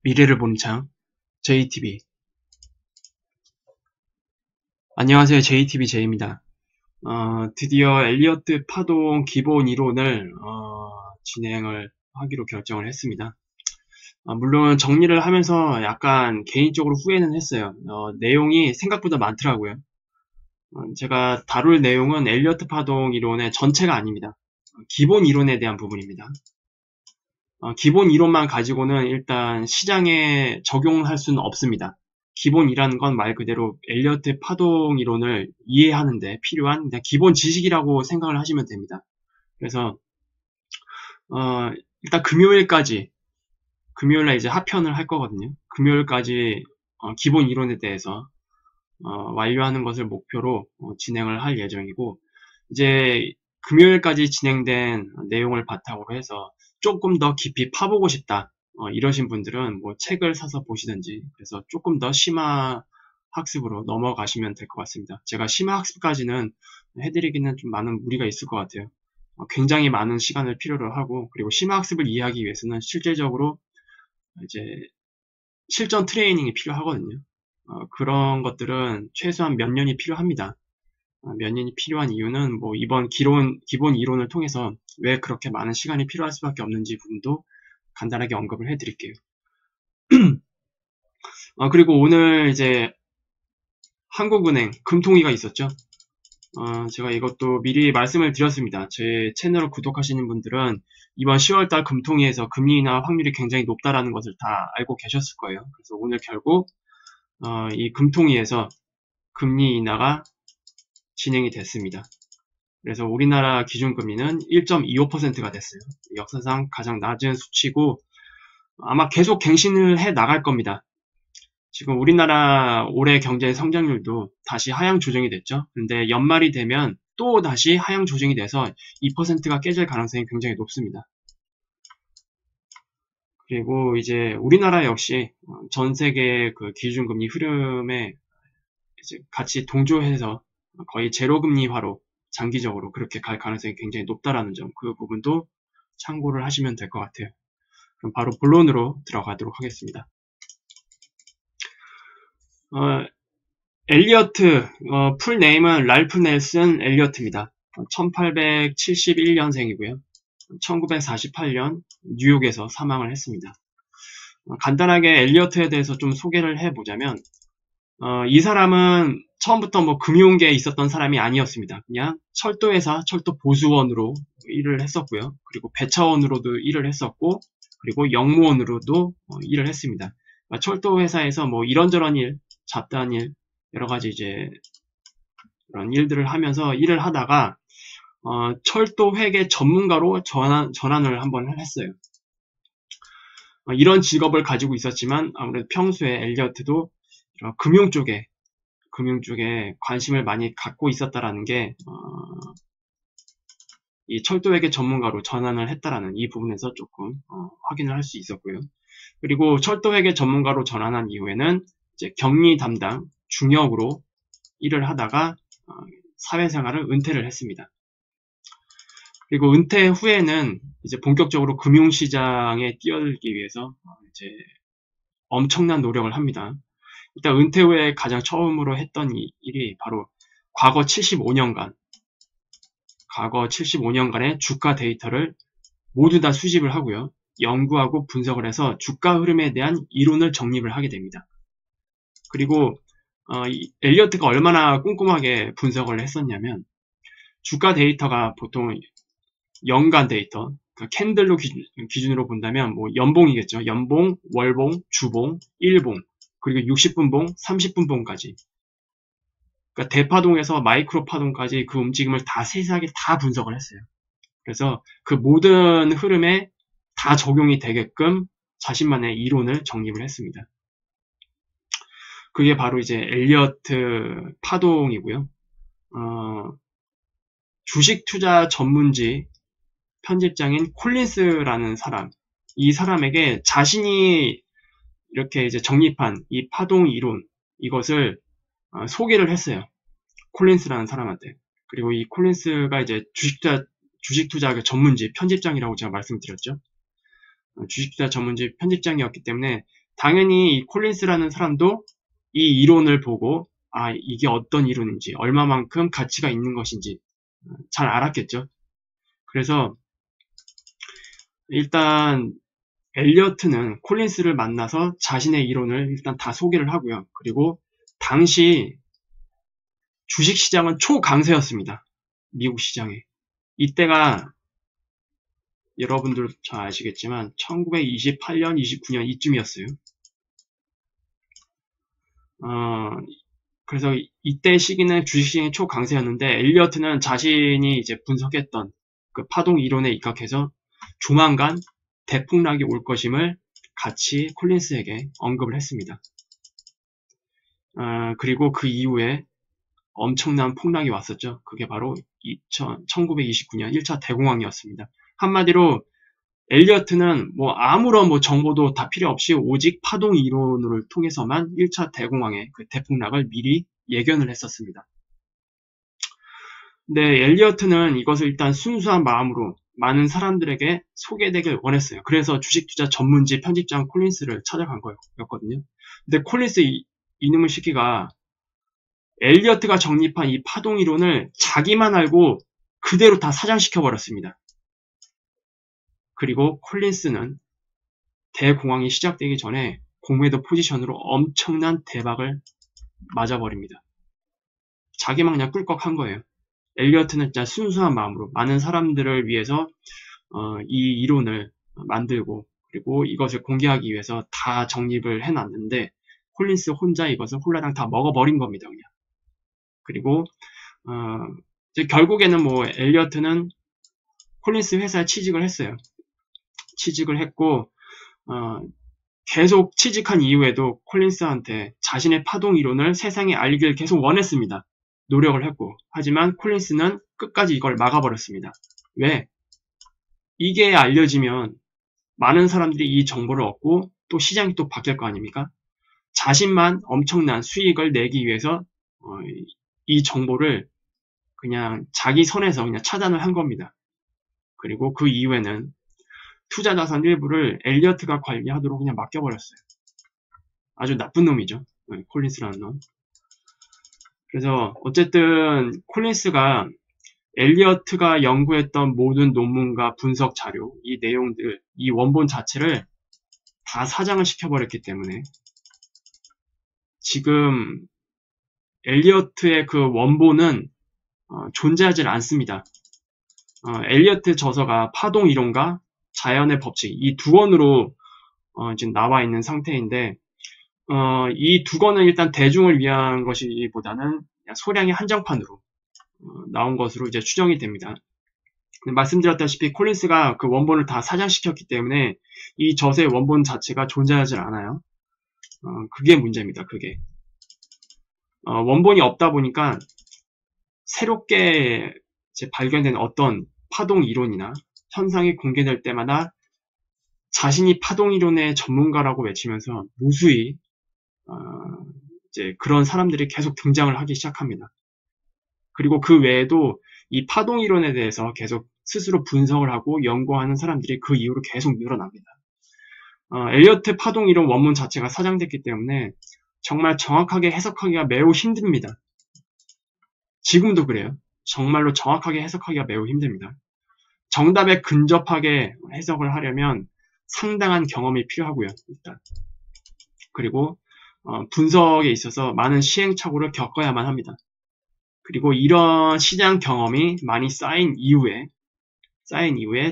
미래를 보는 창 JTB. 안녕하세요. JTB J입니다. 드디어 엘리어트 파동 기본 이론을 진행을 하기로 결정을 했습니다. 물론 정리를 하면서 약간 개인적으로 후회는 했어요. 내용이 생각보다 많더라고요. 제가 다룰 내용은 엘리어트 파동 이론의 전체가 아닙니다. 기본 이론에 대한 부분입니다. 기본 이론만 가지고는 일단 시장에 적용할 수는 없습니다. 기본이라는 건 말 그대로 엘리어트 파동 이론을 이해하는데 필요한 그냥 기본 지식이라고 생각을 하시면 됩니다. 그래서 일단 금요일날 이제 합편을 할 거거든요. 금요일까지 기본 이론에 대해서 완료하는 것을 목표로 진행을 할 예정이고, 이제 금요일까지 진행된 내용을 바탕으로 해서 조금 더 깊이 파보고 싶다, 이러신 분들은 뭐 책을 사서 보시든지, 그래서 조금 더 심화 학습으로 넘어가시면 될 것 같습니다. 제가 심화 학습까지는 해드리기는 좀 많은 무리가 있을 것 같아요. 굉장히 많은 시간을 필요로 하고, 그리고 심화 학습을 이해하기 위해서는 실제적으로 이제 실전 트레이닝이 필요하거든요. 그런 것들은 최소한 몇 년이 필요합니다. 몇 년이 필요한 이유는 뭐 이번 기본 이론을 통해서 왜 그렇게 많은 시간이 필요할 수밖에 없는지 부분도 간단하게 언급을 해드릴게요. 그리고 오늘 이제 한국은행 금통위가 있었죠. 제가 이것도 미리 말씀을 드렸습니다. 제 채널을 구독하시는 분들은 이번 10월달 금통위에서 금리 인하 확률이 굉장히 높다라는 것을 다 알고 계셨을 거예요. 그래서 오늘 결국 이 금통위에서 금리 인하가 진행이 됐습니다. 그래서 우리나라 기준금리는 1.25%가 됐어요. 역사상 가장 낮은 수치고 아마 계속 갱신을 해 나갈 겁니다. 지금 우리나라 올해 경제 성장률도 다시 하향 조정이 됐죠. 근데 연말이 되면 또 다시 하향 조정이 돼서 2%가 깨질 가능성이 굉장히 높습니다. 그리고 이제 우리나라 역시 전 세계 그 기준금리 흐름에 이제 같이 동조해서 거의 제로금리화로 장기적으로 그렇게 갈 가능성이 굉장히 높다라는 점, 그 부분도 참고를 하시면 될 것 같아요. 그럼 바로 본론으로 들어가도록 하겠습니다. 엘리어트, 풀네임은 랄프 넬슨 엘리어트입니다. 1871년생이고요. 1948년 뉴욕에서 사망을 했습니다. 간단하게 엘리어트에 대해서 좀 소개를 해보자면, 이 사람은 처음부터 뭐 금융계에 있었던 사람이 아니었습니다. 그냥 철도회사, 철도 보수원으로 일을 했었고요. 그리고 배차원으로도 일을 했었고, 그리고 영무원으로도 일을 했습니다. 철도회사에서 뭐 이런저런 일, 잡다한 일, 여러 가지 이제 그런 일들을 하면서 일을 하다가 철도 회계 전문가로 전환을 한번 했어요. 이런 직업을 가지고 있었지만 아무래도 평소에 엘리어트도 금융 쪽에 관심을 많이 갖고 있었다라는 게 이 철도회계 전문가로 전환을 했다라는 이 부분에서 조금 확인을 할 수 있었고요. 그리고 철도회계 전문가로 전환한 이후에는 이제 격리 담당 중역으로 일을 하다가 사회생활을 은퇴를 했습니다. 그리고 은퇴 후에는 이제 본격적으로 금융시장에 뛰어들기 위해서 이제 엄청난 노력을 합니다. 일단 은퇴 후에 가장 처음으로 했던 일이 바로 과거 75년간의 주가 데이터를 모두 다 수집을 하고요. 연구하고 분석을 해서 주가 흐름에 대한 이론을 정립을 하게 됩니다. 그리고 엘리어트가 얼마나 꼼꼼하게 분석을 했었냐면, 주가 데이터가 보통 연간 데이터, 그러니까 캔들로 기준으로 본다면 뭐 연봉이겠죠. 연봉, 월봉, 주봉, 일봉, 그리고 60분봉, 30분봉까지. 그러니까 대파동에서 마이크로 파동까지 그 움직임을 다 세세하게 다 분석을 했어요. 그래서 그 모든 흐름에 다 적용이 되게끔 자신만의 이론을 정립을 했습니다. 그게 바로 이제 엘리어트 파동이고요. 주식 투자 전문지 편집장인 콜린스라는 사람, 이 사람에게 자신이 이렇게 이제 정립한 이 파동 이론, 이것을 소개를 했어요. 콜린스라는 사람한테. 그리고 이 콜린스가 이제 주식 투자 전문지 편집장이라고 제가 말씀드렸죠. 주식 투자 전문지 편집장이었기 때문에 당연히 이 콜린스라는 사람도 이 이론을 보고 이게 어떤 이론인지, 얼마만큼 가치가 있는 것인지 잘 알았겠죠. 그래서 일단 엘리어트는 콜린스를 만나서 자신의 이론을 일단 다 소개를 하고요. 그리고 당시 주식시장은 초강세였습니다. 미국 시장에. 이때가 여러분들 잘 아시겠지만 1928년, 29년 이쯤이었어요. 그래서 이때 시기는 주식시장이 초강세였는데 엘리어트는 자신이 이제 분석했던 그 파동 이론에 입각해서 조만간 대폭락이 올 것임을 같이 콜린스에게 언급을 했습니다. 그리고 그 이후에 엄청난 폭락이 왔었죠. 그게 바로 1929년 1차 대공황이었습니다. 한마디로 엘리어트는 아무런 정보도 다 필요 없이 오직 파동 이론을 통해서만 1차 대공황의 그 대폭락을 미리 예견을 했었습니다. 근데 엘리어트는 이것을 일단 순수한 마음으로 많은 사람들에게 소개되길 원했어요. 그래서 주식투자 전문지 편집장 콜린스를 찾아간 거였거든요. 근데 콜린스 이놈의 시기가 엘리어트가 정립한 이 파동 이론을 자기만 알고 그대로 다 사장시켜버렸습니다. 그리고 콜린스는 대공황이 시작되기 전에 공매도 포지션으로 엄청난 대박을 맞아버립니다. 자기만 그냥 꿀꺽한 거예요. 엘리어트는 진짜 순수한 마음으로 많은 사람들을 위해서 이 이론을 만들고 그리고 이것을 공개하기 위해서 다 정립을 해놨는데 콜린스 혼자 이것을 홀라당 다 먹어버린 겁니다. 그냥. 그리고 이제 결국에는 엘리어트는 콜린스 회사에 취직을 했어요. 취직을 했고 계속 취직한 이후에도 콜린스한테 자신의 파동 이론을 세상에 알리길 계속 원했습니다. 노력을 했고 하지만 콜린스는 끝까지 이걸 막아버렸습니다. 왜? 이게 알려지면 많은 사람들이 이 정보를 얻고 또 시장이 또 바뀔 거 아닙니까? 자신만 엄청난 수익을 내기 위해서 이 정보를 그냥 자기 선에서 그냥 차단을 한 겁니다. 그리고 그 이후에는 투자 자산 일부를 엘리어트가 관리하도록 그냥 맡겨버렸어요. 아주 나쁜 놈이죠. 콜린스라는 놈. 그래서 어쨌든 콜린스가 엘리어트가 연구했던 모든 논문과 분석 자료, 이 내용들, 이 원본 자체를 다 사장을 시켜버렸기 때문에 지금 엘리어트의 그 원본은 존재하지 않습니다. 엘리어트 저서가 파동 이론과 자연의 법칙 이 두 권으로 지금 나와 있는 상태인데 이 두 권은 일단 대중을 위한 것이보다는 소량의 한정판으로 나온 것으로 이제 추정이 됩니다. 말씀드렸다시피 콜린스가 그 원본을 다 사장시켰기 때문에 이 저서의 원본 자체가 존재하지 않아요. 그게 문제입니다. 그게 원본이 없다 보니까 새롭게 이제 발견된 어떤 파동 이론이나 현상이 공개될 때마다 자신이 파동 이론의 전문가라고 외치면서 무수히 이제 그런 사람들이 계속 등장을 하기 시작합니다. 그리고 그 외에도 이 파동 이론에 대해서 계속 스스로 분석을 하고 연구하는 사람들이 그 이후로 계속 늘어납니다. 엘리어트 파동 이론 원문 자체가 사장됐기 때문에 정말 정확하게 해석하기가 매우 힘듭니다. 지금도 그래요. 정말로 정확하게 해석하기가 매우 힘듭니다. 정답에 근접하게 해석을 하려면 상당한 경험이 필요하고요. 일단. 그리고 분석에 있어서 많은 시행착오를 겪어야만 합니다. 그리고 이런 시장 경험이 많이 쌓인 이후에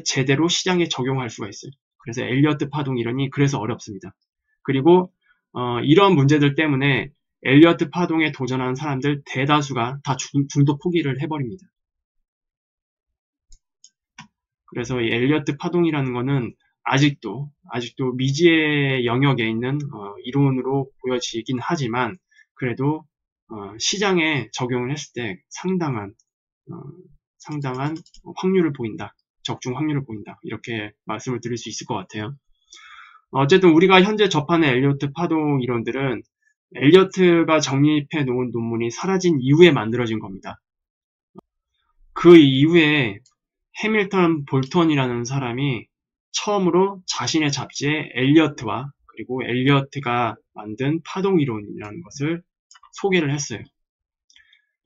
제대로 시장에 적용할 수가 있어요. 그래서 엘리어트 파동 이론이 그래서 어렵습니다. 그리고 이런 문제들 때문에 엘리어트 파동에 도전하는 사람들 대다수가 다 중도 포기를 해버립니다. 그래서 이 엘리어트 파동이라는 거는 아직도 미지의 영역에 있는 이론으로 보여지긴 하지만 그래도 시장에 적용을 했을 때 상당한 확률을 보인다. 적중 확률을 보인다. 이렇게 말씀을 드릴 수 있을 것 같아요. 어쨌든 우리가 현재 접하는 엘리어트 파동 이론들은 엘리어트가 정립해 놓은 논문이 사라진 이후에 만들어진 겁니다. 그 이후에 해밀턴 볼턴이라는 사람이 처음으로 자신의 잡지에 엘리어트와 그리고 엘리어트가 만든 파동 이론이라는 것을 소개를 했어요.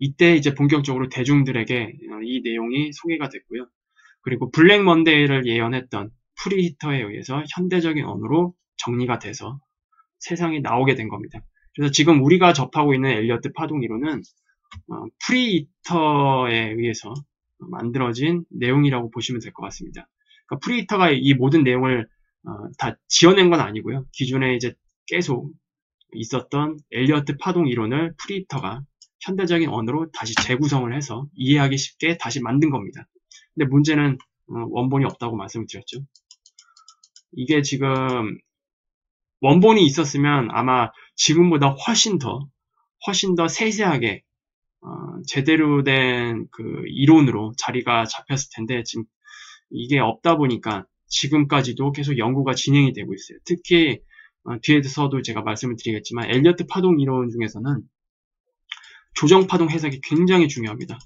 이때 이제 본격적으로 대중들에게 이 내용이 소개가 됐고요. 그리고 블랙 먼데이를 예언했던 프리히터에 의해서 현대적인 언어로 정리가 돼서 세상에 나오게 된 겁니다. 그래서 지금 우리가 접하고 있는 엘리어트 파동 이론은 프리히터에 의해서 만들어진 내용이라고 보시면 될 것 같습니다. 그러니까 프리히터가 이 모든 내용을 다 지어낸 건 아니고요. 기존에 이제 계속 있었던 엘리어트 파동 이론을 프리히터가 현대적인 언어로 다시 재구성을 해서 이해하기 쉽게 다시 만든 겁니다. 근데 문제는 원본이 없다고 말씀을 드렸죠. 이게 지금 원본이 있었으면 아마 지금보다 훨씬 더 세세하게 제대로 된 그 이론으로 자리가 잡혔을 텐데 지금 이게 없다 보니까 지금까지도 계속 연구가 진행이 되고 있어요. 특히 뒤에서도 제가 말씀을 드리겠지만 엘리어트 파동 이론 중에서는 조정파동 해석이 굉장히 중요합니다.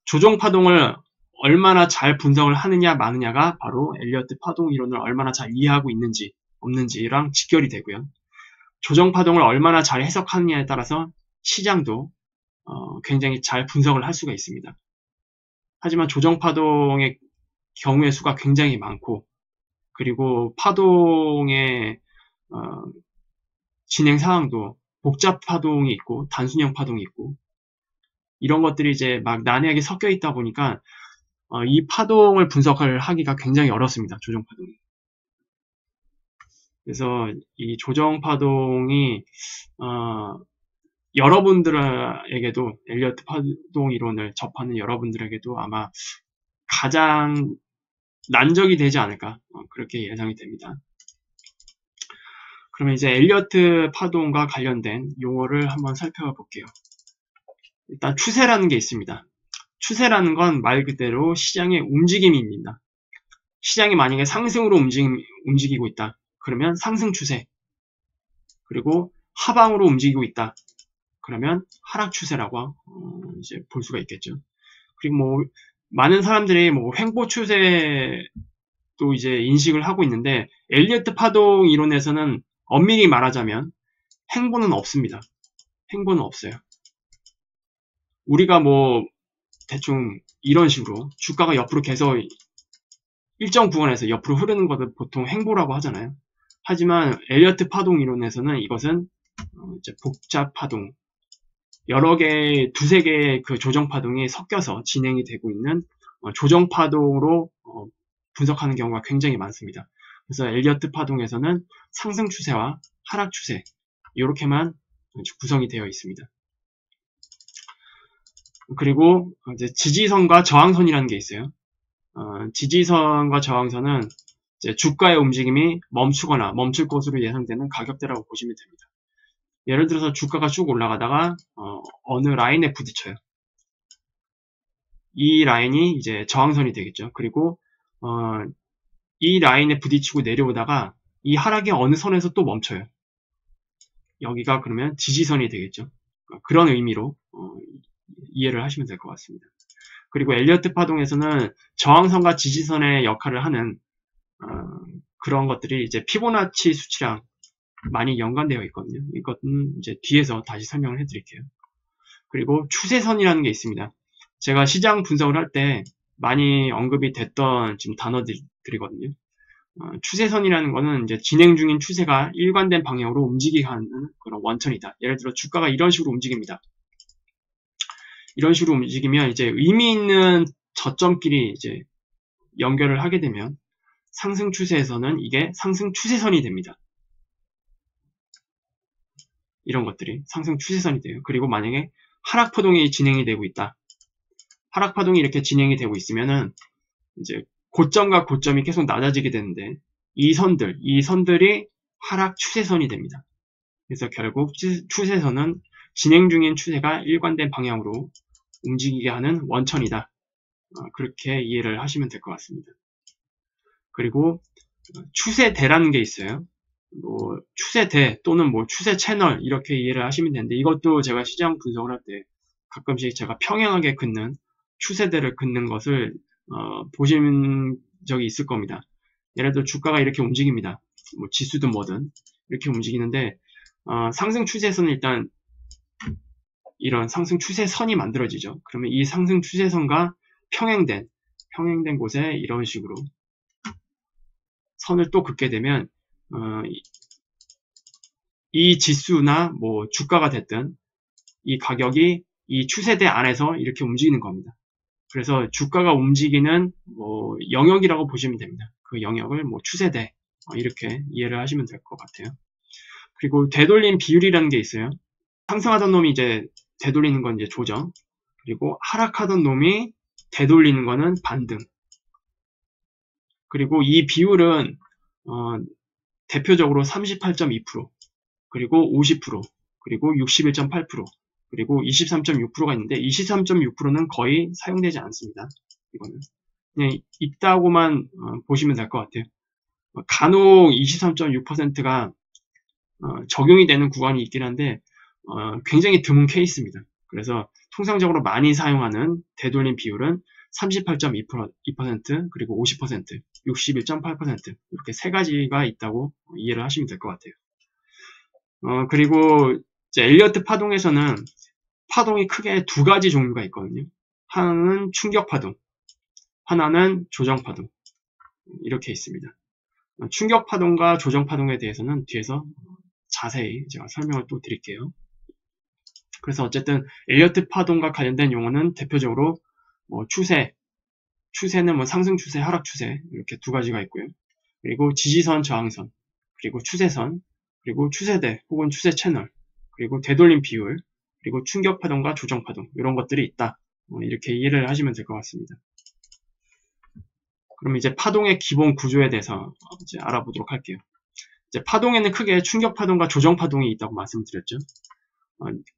조정파동을 얼마나 잘 분석을 하느냐 마느냐가 바로 엘리어트 파동 이론을 얼마나 잘 이해하고 있는지 없는지랑 직결이 되고요. 조정파동을 얼마나 잘 해석하느냐에 따라서 시장도 굉장히 잘 분석을 할 수가 있습니다. 하지만 조정파동의 경우의 수가 굉장히 많고 그리고 파동의 진행 상황도 복잡 파동이 있고 단순형 파동이 있고 이런 것들이 이제 막 난해하게 섞여 있다 보니까 이 파동을 분석을 하기가 굉장히 어렵습니다. 조정파동이. 그래서 이 조정파동이 여러분들에게도 엘리어트 파동 이론을 접하는 여러분들에게도 아마 가장 난적이 되지 않을까 그렇게 예상이 됩니다. 그러면 이제 엘리어트 파동과 관련된 용어를 한번 살펴볼게요. 일단 추세라는 게 있습니다. 추세라는 건 말 그대로 시장의 움직임입니다. 시장이 만약에 상승으로 움직이고 있다. 그러면 상승 추세. 그리고 하방으로 움직이고 있다. 그러면 하락 추세라고 이제 볼 수가 있겠죠. 그리고 뭐 많은 사람들이 뭐 횡보 추세도 이제 인식을 하고 있는데 엘리어트 파동 이론에서는 엄밀히 말하자면 횡보는 없습니다. 횡보는 없어요. 우리가 뭐 대충 이런 식으로 주가가 옆으로 계속 일정 구간에서 옆으로 흐르는 것을 보통 횡보라고 하잖아요. 하지만 엘리어트 파동 이론에서는 이것은 이제 복잡 파동, 여러 개, 두세 개의 그 조정 파동이 섞여서 진행이 되고 있는 조정 파동으로 분석하는 경우가 굉장히 많습니다. 그래서 엘리어트 파동에서는 상승 추세와 하락 추세 이렇게만 구성이 되어 있습니다. 그리고 이제 지지선과 저항선이라는 게 있어요. 지지선과 저항선은 이제 주가의 움직임이 멈추거나 멈출 것으로 예상되는 가격대라고 보시면 됩니다. 예를 들어서 주가가 쭉 올라가다가 어느 라인에 부딪혀요. 이 라인이 이제 저항선이 되겠죠. 그리고 이 라인에 부딪히고 내려오다가 이 하락이 어느 선에서 또 멈춰요. 여기가 그러면 지지선이 되겠죠. 그런 의미로 이해를 하시면 될 것 같습니다. 그리고 엘리어트 파동에서는 저항선과 지지선의 역할을 하는 그런 것들이 이제 피보나치 수치랑 많이 연관되어 있거든요. 이것은 이제 뒤에서 다시 설명을 해드릴게요. 그리고 추세선이라는 게 있습니다. 제가 시장 분석을 할 때 많이 언급이 됐던 지금 단어들이거든요. 추세선이라는 거는 이제 진행 중인 추세가 일관된 방향으로 움직이게 하는 그런 원천이다. 예를 들어 주가가 이런 식으로 움직입니다. 이런 식으로 움직이면 이제 의미 있는 저점끼리 이제 연결을 하게 되면 상승 추세에서는 이게 상승 추세선이 됩니다. 이런 것들이 상승 추세선이 돼요. 그리고 만약에 하락파동이 진행이 되고 있다. 하락파동이 이렇게 진행이 되고 있으면은 이제 고점과 고점이 계속 낮아지게 되는데 이 선들이 하락 추세선이 됩니다. 그래서 결국 추세선은 진행 중인 추세가 일관된 방향으로 움직이게 하는 원천이다. 그렇게 이해를 하시면 될 것 같습니다. 그리고 추세대라는 게 있어요. 뭐 추세대 또는 뭐 추세 채널 이렇게 이해를 하시면 되는데 이것도 제가 시장 분석을 할 때 가끔씩 제가 평행하게 긋는 추세대를 긋는 것을 보신 적이 있을 겁니다. 예를 들어 주가가 이렇게 움직입니다. 뭐 지수든 뭐든 이렇게 움직이는데 상승 추세선은 일단 이런 상승 추세선이 만들어지죠. 그러면 이 상승 추세선과 평행된 곳에 이런 식으로 선을 또 긋게 되면 이 지수나 뭐 주가가 됐든 이 가격이 이 추세대 안에서 이렇게 움직이는 겁니다. 그래서 주가가 움직이는 뭐 영역이라고 보시면 됩니다. 그 영역을 뭐 추세대 이렇게 이해를 하시면 될 것 같아요. 그리고 되돌림 비율이라는 게 있어요. 상승하던 놈이 이제 되돌리는 건 이제 조정, 그리고 하락하던 놈이 되돌리는 거는 반등. 그리고 이 비율은 대표적으로 38.2%, 그리고 50%, 그리고 61.8%, 그리고 23.6%가 있는데 23.6%는 거의 사용되지 않습니다. 이거는 그냥 있다고만 보시면 될 것 같아요. 간혹 23.6%가 적용이 되는 구간이 있긴 한데 굉장히 드문 케이스입니다. 그래서 통상적으로 많이 사용하는 되돌림 비율은 38.2%, 그리고 50%, 61.8% 이렇게 세 가지가 있다고 이해를 하시면 될 것 같아요. 그리고 이제 엘리어트 파동에서는 파동이 크게 두 가지 종류가 있거든요. 하나는 충격 파동, 하나는 조정 파동 이렇게 있습니다. 충격 파동과 조정 파동에 대해서는 뒤에서 자세히 제가 설명을 또 드릴게요. 그래서 어쨌든 엘리어트 파동과 관련된 용어는 대표적으로 뭐 추세는 뭐 상승 추세, 하락 추세 이렇게 두 가지가 있고요. 그리고 지지선, 저항선, 그리고 추세선, 그리고 추세대 혹은 추세 채널, 그리고 되돌림 비율, 그리고 충격 파동과 조정 파동 이런 것들이 있다. 이렇게 이해를 하시면 될 것 같습니다. 그럼 이제 파동의 기본 구조에 대해서 이제 알아보도록 할게요. 이제 파동에는 크게 충격 파동과 조정 파동이 있다고 말씀드렸죠.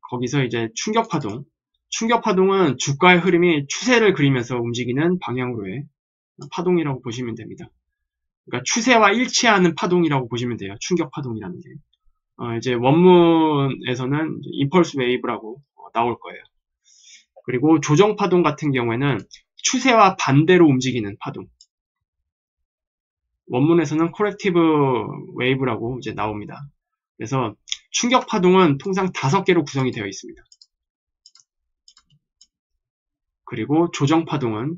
거기서 이제 충격 파동은 주가의 흐름이 추세를 그리면서 움직이는 방향으로의 파동이라고 보시면 됩니다. 그러니까 추세와 일치하는 파동이라고 보시면 돼요. 충격 파동이라는 게. 이제 원문에서는 임펄스 웨이브라고 나올 거예요. 그리고 조정 파동 같은 경우에는 추세와 반대로 움직이는 파동. 원문에서는 코렉티브 웨이브라고 이제 나옵니다. 그래서 충격 파동은 통상 5개로 구성이 되어 있습니다. 그리고 조정 파동은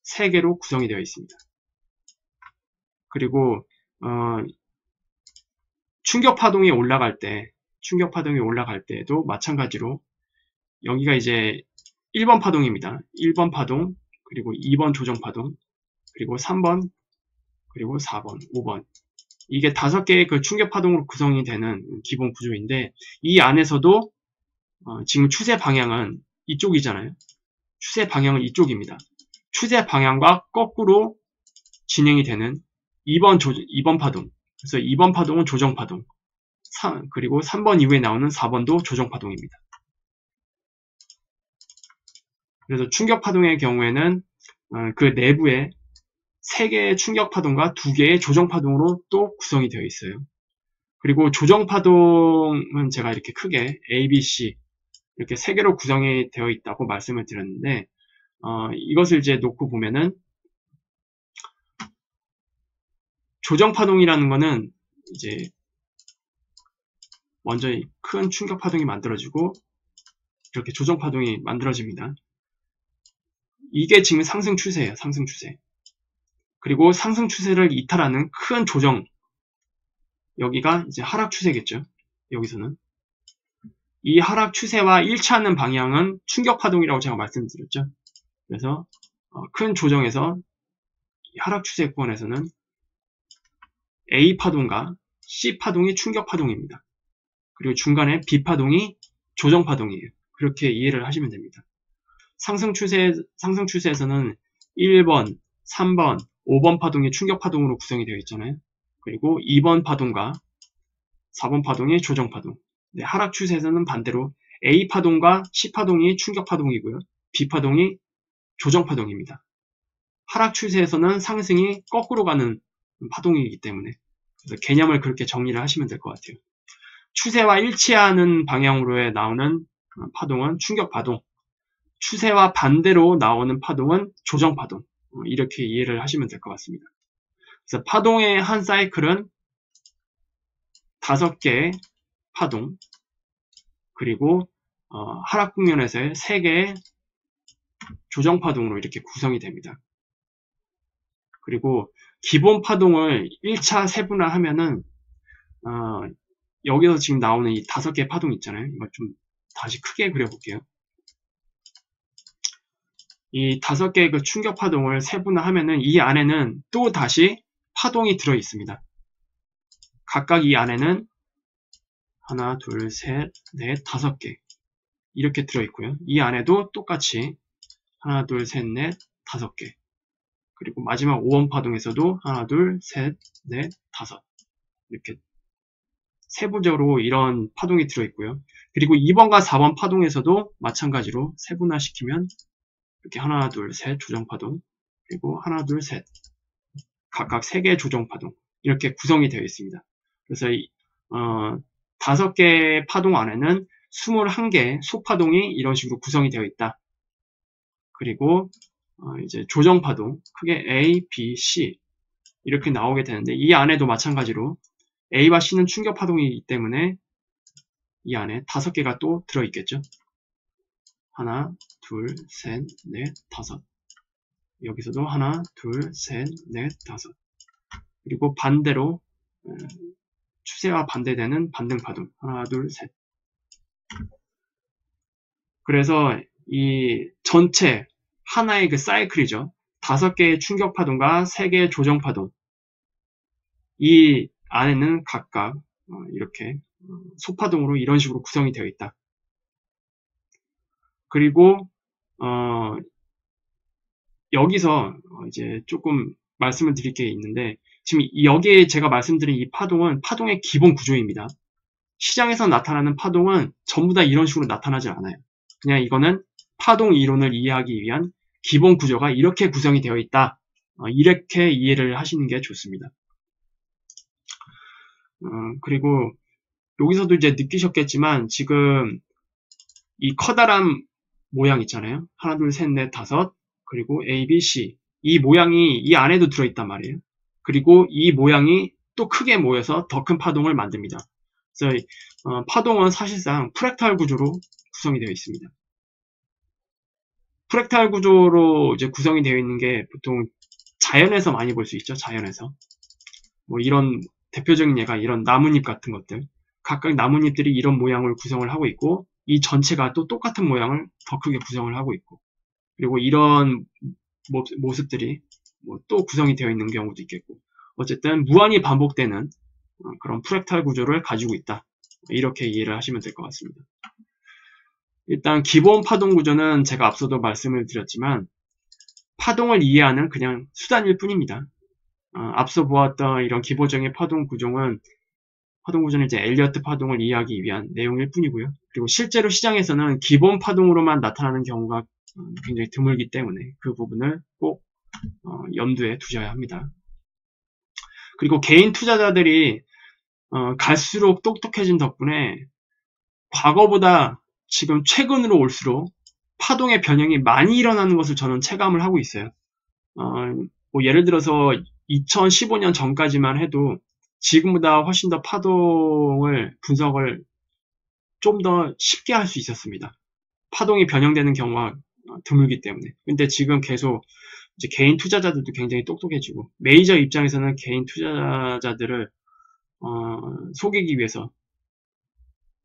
3개로 구성이 되어 있습니다. 그리고 충격 파동이 올라갈 때에도 마찬가지로 여기가 이제 1번 파동입니다. 1번 파동, 그리고 2번 조정 파동, 그리고 3번, 그리고 4번, 5번. 이게 5개의 그 충격 파동으로 구성이 되는 기본 구조인데 이 안에서도 지금 추세 방향은 이쪽이잖아요. 추세 방향은 이쪽입니다. 추세 방향과 거꾸로 진행이 되는 2번 파동. 그래서 2번 파동은 조정 파동. 그리고 3번 이후에 나오는 4번도 조정 파동입니다. 그래서 충격 파동의 경우에는 그 내부에 3개의 충격 파동과 2개의 조정 파동으로 또 구성이 되어 있어요. 그리고 조정 파동은 제가 이렇게 크게 A, B, C 이렇게 3개로 구성이 되어 있다고 말씀을 드렸는데 이것을 이제 놓고 보면은 조정 파동이라는 거는 이제 먼저 큰 충격 파동이 만들어지고 이렇게 조정 파동이 만들어집니다. 이게 지금 상승 추세예요. 상승 추세. 그리고 상승 추세를 이탈하는 큰 조정, 여기가 이제 하락 추세겠죠. 여기서는 이 하락 추세와 일치하는 방향은 충격 파동이라고 제가 말씀드렸죠. 그래서 큰 조정에서 하락 추세 구간에서는 A 파동과 C 파동이 충격 파동입니다. 그리고 중간에 B 파동이 조정 파동이에요. 그렇게 이해를 하시면 됩니다. 상승 추세에서는 1번, 3번, 5번 파동이 충격 파동으로 구성이 되어 있잖아요. 그리고 2번 파동과 4번 파동이 조정 파동. 네, 하락 추세에서는 반대로 A 파동과 C 파동이 충격 파동이고요. B 파동이 조정 파동입니다. 하락 추세에서는 상승이 거꾸로 가는 파동이기 때문에 그래서 개념을 그렇게 정리를 하시면 될 것 같아요. 추세와 일치하는 방향으로 나오는 파동은 충격 파동, 추세와 반대로 나오는 파동은 조정 파동. 이렇게 이해를 하시면 될 것 같습니다. 그래서 파동의 한 사이클은 5개의 파동, 그리고 하락 국면에서의 3개의 조정 파동으로 이렇게 구성이 됩니다. 그리고 기본 파동을 1차 세분화하면은 여기서 지금 나오는 이 5개의 파동 있잖아요. 이거 좀 다시 크게 그려볼게요. 이 5개의 그 충격 파동을 세분화하면은 이 안에는 또 다시 파동이 들어 있습니다. 각각 이 안에는 하나, 둘, 셋, 넷, 5개 이렇게 들어 있고요. 이 안에도 똑같이 하나, 둘, 셋, 넷, 5개. 그리고 마지막 5원 파동에서도 하나, 둘, 셋, 넷, 5 이렇게 세부적으로 이런 파동이 들어있고요. 그리고 2번과 4번 파동에서도 마찬가지로 세분화시키면 이렇게 하나, 둘, 셋 조정파동, 그리고 하나, 둘, 셋 각각 3개의 조정파동 이렇게 구성이 되어 있습니다. 그래서 5개의 파동 안에는 21개의 소파동이 이런 식으로 구성이 되어 있다. 그리고 이제 조정파동 크게 A, B, C 이렇게 나오게 되는데 이 안에도 마찬가지로 A와 C는 충격파동이기 때문에 이 안에 5개가 또 들어있겠죠. 하나, 둘, 셋, 넷, 5. 여기서도 하나, 둘, 셋, 넷, 5. 그리고 반대로 추세와 반대되는 반등파동 하나, 둘, 셋. 그래서 이 전체 하나의 그 사이클이죠. 5개의 충격파동과 3개의 조정파동. 이 안에는 각각 이렇게 소파동으로 이런 식으로 구성이 되어 있다. 그리고 여기서 이제 조금 말씀을 드릴 게 있는데 지금 여기에 제가 말씀드린 이 파동은 파동의 기본 구조입니다. 시장에서 나타나는 파동은 전부 다 이런 식으로 나타나지 않아요. 그냥 이거는 파동 이론을 이해하기 위한 기본 구조가 이렇게 구성이 되어 있다. 이렇게 이해를 하시는 게 좋습니다. 그리고 여기서도 이제 느끼셨겠지만 지금 이 커다란 모양 있잖아요. 하나, 둘, 셋, 넷, 5 그리고 A, B, C 이 모양이 이 안에도 들어있단 말이에요. 그리고 이 모양이 또 크게 모여서 더 큰 파동을 만듭니다. 그래서 파동은 사실상 프랙탈 구조로 구성이 되어 있습니다. 프랙탈 구조로 이제 구성이 되어 있는 게 보통 자연에서 많이 볼 수 있죠. 자연에서 뭐 이런 대표적인 예가 이런 나뭇잎 같은 것들 각각 나뭇잎들이 이런 모양을 구성을 하고 있고 이 전체가 또 똑같은 모양을 더 크게 구성을 하고 있고 그리고 이런 모습들이 뭐 또 구성이 되어 있는 경우도 있겠고 어쨌든 무한히 반복되는 그런 프랙탈 구조를 가지고 있다. 이렇게 이해를 하시면 될 것 같습니다. 일단 기본 파동 구조는 제가 앞서도 말씀을 드렸지만 파동을 이해하는 그냥 수단일 뿐입니다. 앞서 보았던 이런 기본적인 파동 구조는 이제 엘리어트 파동을 이해하기 위한 내용일 뿐이고요. 그리고 실제로 시장에서는 기본 파동으로만 나타나는 경우가 굉장히 드물기 때문에 그 부분을 꼭 염두에 두셔야 합니다. 그리고 개인 투자자들이 갈수록 똑똑해진 덕분에 과거보다 지금 최근으로 올수록 파동의 변형이 많이 일어나는 것을 저는 체감을 하고 있어요. 뭐 예를 들어서 2015년 전까지만 해도 지금보다 훨씬 더 파동을 분석을 좀 더 쉽게 할 수 있었습니다. 파동이 변형되는 경우가 드물기 때문에. 근데 지금 계속 이제 개인 투자자들도 굉장히 똑똑해지고 메이저 입장에서는 개인 투자자들을 속이기 위해서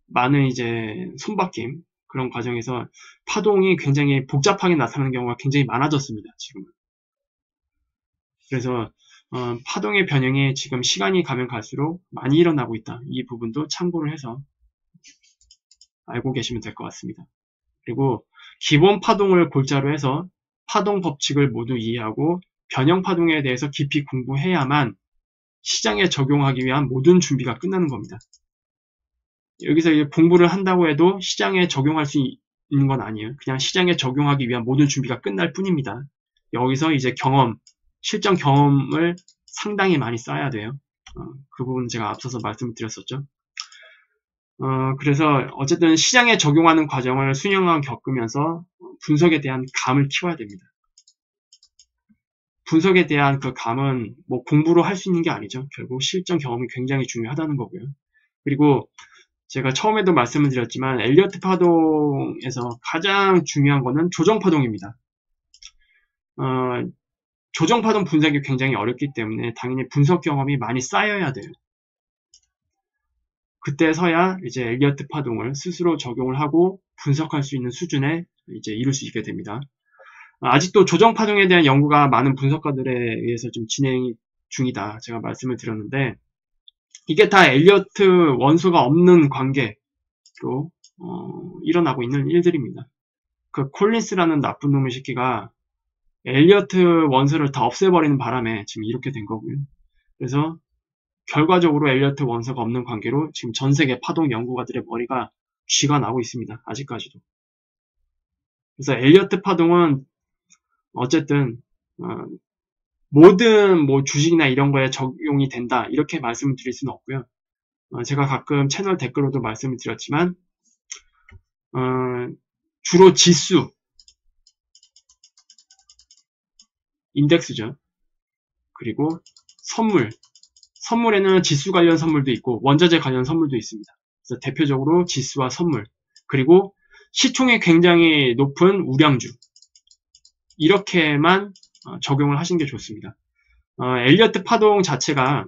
많은 이제 손바뀜 그런 과정에서 파동이 굉장히 복잡하게 나타나는 경우가 굉장히 많아졌습니다. 지금은. 그래서 파동의 변형이 지금 시간이 가면 갈수록 많이 일어나고 있다. 이 부분도 참고를 해서 알고 계시면 될 것 같습니다. 그리고 기본 파동을 골자로 해서 파동 법칙을 모두 이해하고 변형 파동에 대해서 깊이 공부해야만 시장에 적용하기 위한 모든 준비가 끝나는 겁니다. 여기서 공부를 한다고 해도 시장에 적용할 수 있는 건 아니에요. 그냥 시장에 적용하기 위한 모든 준비가 끝날 뿐입니다. 여기서 이제 실전 경험을 상당히 많이 쌓아야 돼요. 그 부분 제가 앞서서 말씀드렸었죠. 그래서 어쨌든 시장에 적용하는 과정을 수년간 겪으면서 분석에 대한 감을 키워야 됩니다. 분석에 대한 그 감은 뭐 공부로 할 수 있는 게 아니죠. 결국 실전 경험이 굉장히 중요하다는 거고요. 그리고 제가 처음에도 말씀을 드렸지만 엘리어트 파동에서 가장 중요한 거는 조정 파동입니다. 조정 파동 분석이 굉장히 어렵기 때문에 당연히 분석 경험이 많이 쌓여야 돼요. 그때서야 이제 엘리어트 파동을 스스로 적용을 하고 분석할 수 있는 수준에 이제 이룰 수 있게 됩니다. 아직도 조정 파동에 대한 연구가 많은 분석가들에 의해서 좀 진행 중이다. 제가 말씀을 드렸는데 이게 다 엘리어트 원소가 없는 관계로 일어나고 있는 일들입니다. 그 콜린스라는 나쁜 놈의 새끼가 엘리어트 원소를 다 없애버리는 바람에 지금 이렇게 된 거고요. 그래서 결과적으로 엘리어트 원소가 없는 관계로 지금 전 세계 파동 연구가들의 머리가 쥐가 나고 있습니다. 아직까지도. 그래서 엘리어트 파동은 어쨌든 모든 뭐 주식이나 이런 거에 적용이 된다 이렇게 말씀을 드릴 수는 없고요. 제가 가끔 채널 댓글로도 말씀을 드렸지만 주로 지수, 인덱스죠. 그리고 선물에는 지수 관련 선물도 있고 원자재 관련 선물도 있습니다. 그래서 대표적으로 지수와 선물, 그리고 시총이 굉장히 높은 우량주 이렇게만 적용을 하시는 게 좋습니다. 엘리어트 파동 자체가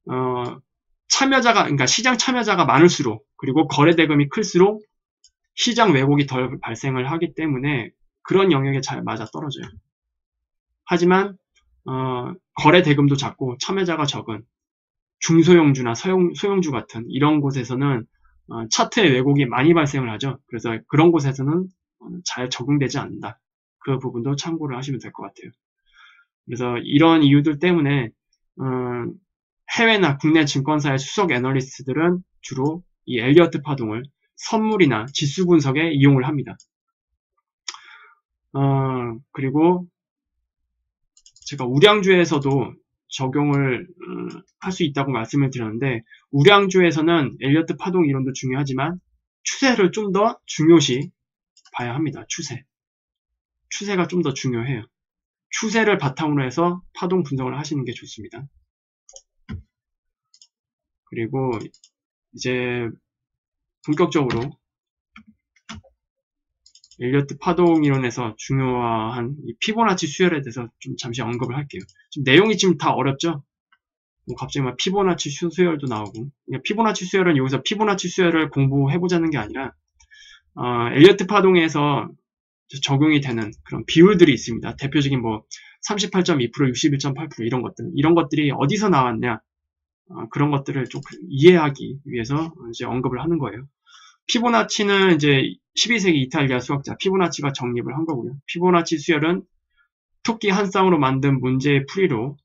그러니까 시장 참여자가 많을수록 그리고 거래 대금이 클수록 시장 왜곡이 덜 발생을 하기 때문에 그런 영역에 잘 맞아 떨어져요. 하지만 거래 대금도 작고 참여자가 적은 중소형주나 소형주 같은 이런 곳에서는 차트의 왜곡이 많이 발생을 하죠. 그래서 그런 곳에서는 잘 적용되지 않는다. 그 부분도 참고를 하시면 될 것 같아요. 그래서 이런 이유들 때문에 해외나 국내 증권사의 수석 애널리스트들은 주로 이 엘리어트 파동을 선물이나 지수 분석에 이용을 합니다. 그리고 제가 우량주에서도 적용을 할 수 있다고 말씀을 드렸는데 우량주에서는 엘리어트 파동 이론도 중요하지만 추세를 좀 더 중요시 봐야 합니다. 추세가 좀 더 중요해요. 추세를 바탕으로 해서 파동 분석을 하시는 게 좋습니다. 그리고 이제 본격적으로 엘리어트 파동 이론에서 중요한 이 피보나치 수열에 대해서 좀 잠시 언급을 할게요. 지금 내용이 지금 다 어렵죠? 뭐 갑자기 막 피보나치 수열도 나오고. 피보나치 수열은 여기서 피보나치 수열을 공부해보자는 게 아니라 엘리어트 파동에서 적용이 되는 그런 비율들이 있습니다. 대표적인 뭐 38.2%, 61.8% 이런 것들이 어디서 나왔냐, 그런 것들을 좀 이해하기 위해서 이제 언급을 하는 거예요. 피보나치는 이제 12세기 이탈리아 수학자 피보나치가 정립을 한 거고요. 피보나치 수열은 토끼 한 쌍으로 만든 문제의 풀이로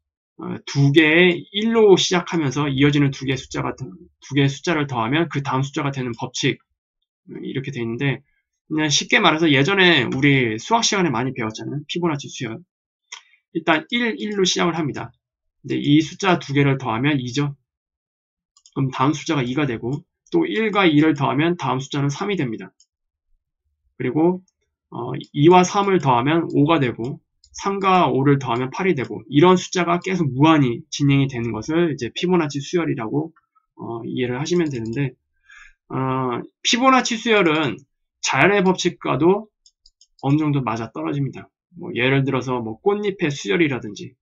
두 개의 1로 시작하면서 이어지는 두 개의 숫자를 더하면 그 다음 숫자가 되는 법칙, 이렇게 돼 있는데, 그냥 쉽게 말해서 예전에 우리 수학 시간에 많이 배웠잖아요. 피보나치 수열. 일단 1로 시작을 합니다. 근데 이 숫자 두 개를 더하면 2죠. 그럼 다음 숫자가 2가 되고, 또 1과 2를 더하면 다음 숫자는 3이 됩니다. 그리고 2와 3을 더하면 5가 되고 3과 5를 더하면 8이 되고 이런 숫자가 계속 무한히 진행이 되는 것을 이제 피보나치 수열이라고 이해를 하시면 되는데, 피보나치 수열은 자연의 법칙과도 어느 정도 맞아 떨어집니다. 뭐 예를 들어서 뭐 꽃잎의 수열이라든지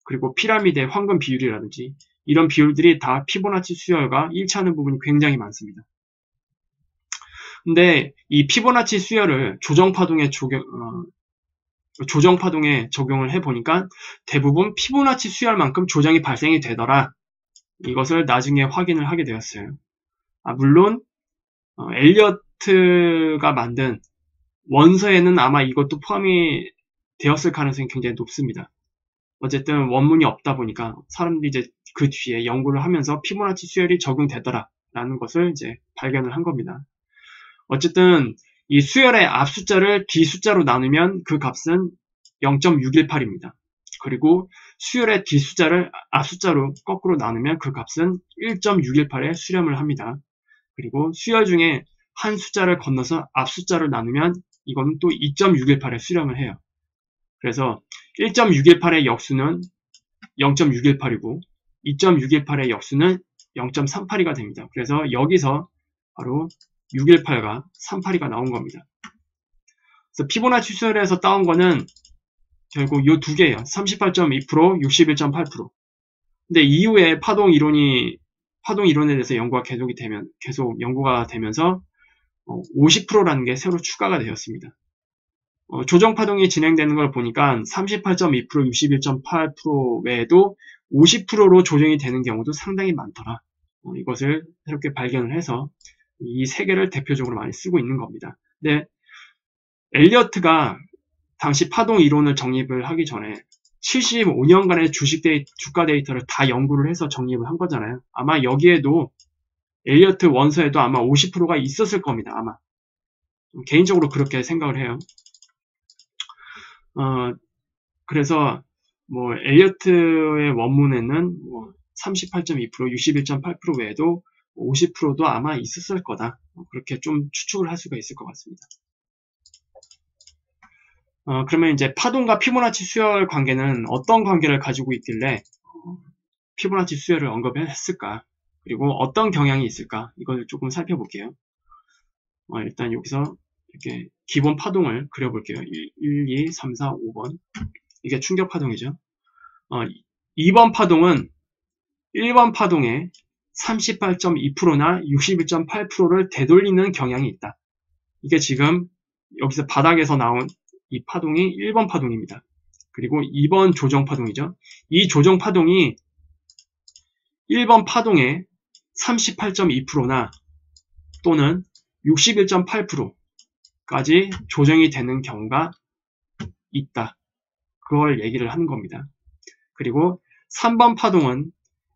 그리고 피라미드의 황금 비율이라든지 이런 비율들이 다 피보나치 수열과 일치하는 부분이 굉장히 많습니다. 근데 이 피보나치 수열을 조정파동에 적용을 해보니까 대부분 피보나치 수열만큼 조정이 발생이 되더라. 이것을 나중에 확인을 하게 되었어요. 물론 엘리어트가 만든 원서에는 아마 이것도 포함이 되었을 가능성이 굉장히 높습니다. 어쨌든 원문이 없다 보니까 사람들이 이제 그 뒤에 연구를 하면서 피보나치 수열이 적용되더라라는 것을 이제 발견을 한 겁니다. 어쨌든 이 수열의 앞 숫자를 뒤 숫자로 나누면 그 값은 0.618입니다. 그리고 수열의 뒤 숫자를 앞 숫자로 거꾸로 나누면 그 값은 1.618에 수렴을 합니다. 그리고 수열 중에 한 숫자를 건너서 앞 숫자를 나누면 이거는 또 2.618에 수렴을 해요. 그래서 1.618의 역수는 0.618이고 2.618의 역수는 0.382가 됩니다. 그래서 여기서 바로 618과 382가 나온 겁니다. 그래서 피보나치 수열에서 따온 거는 결국 이 두 개예요. 38.2%, 61.8%. 근데 이후에 파동 이론에 대해서 연구가 계속 연구가 되면서 50%라는 게 새로 추가가 되었습니다. 조정 파동이 진행되는 걸 보니까 38.2%, 61.8% 외에도 50%로 조정이 되는 경우도 상당히 많더라. 이것을 새롭게 발견을 해서 이 세 개를 대표적으로 많이 쓰고 있는 겁니다. 근데 엘리어트가 당시 파동 이론을 정립을 하기 전에 75년간의 주가 데이터를 다 연구를 해서 정립을 한 거잖아요. 아마 여기에도 엘리어트 원서에도 아마 50%가 있었을 겁니다. 아마 개인적으로 그렇게 생각을 해요. 그래서 뭐 엘리어트의 원문에는 뭐 38.2%, 61.8% 외에도 50%도 아마 있었을 거다. 그렇게 좀 추측을 할 수가 있을 것 같습니다. 그러면 이제 파동과 피보나치 수열 관계는 어떤 관계를 가지고 있길래 피보나치 수열을 언급했을까? 그리고 어떤 경향이 있을까? 이걸 조금 살펴볼게요. 일단 여기서 이렇게 기본 파동을 그려볼게요. 1, 2, 3, 4, 5번. 이게 충격 파동이죠. 2번 파동은 1번 파동의 38.2%나 61.8%를 되돌리는 경향이 있다. 이게 지금 여기서 바닥에서 나온 이 파동이 1번 파동입니다. 그리고 2번 조정 파동이죠. 이 조정 파동이 1번 파동의 38.2%나 또는 61.8%까지 조정이 되는 경우가 있다. 그걸 얘기를 하는 겁니다. 그리고 3번 파동은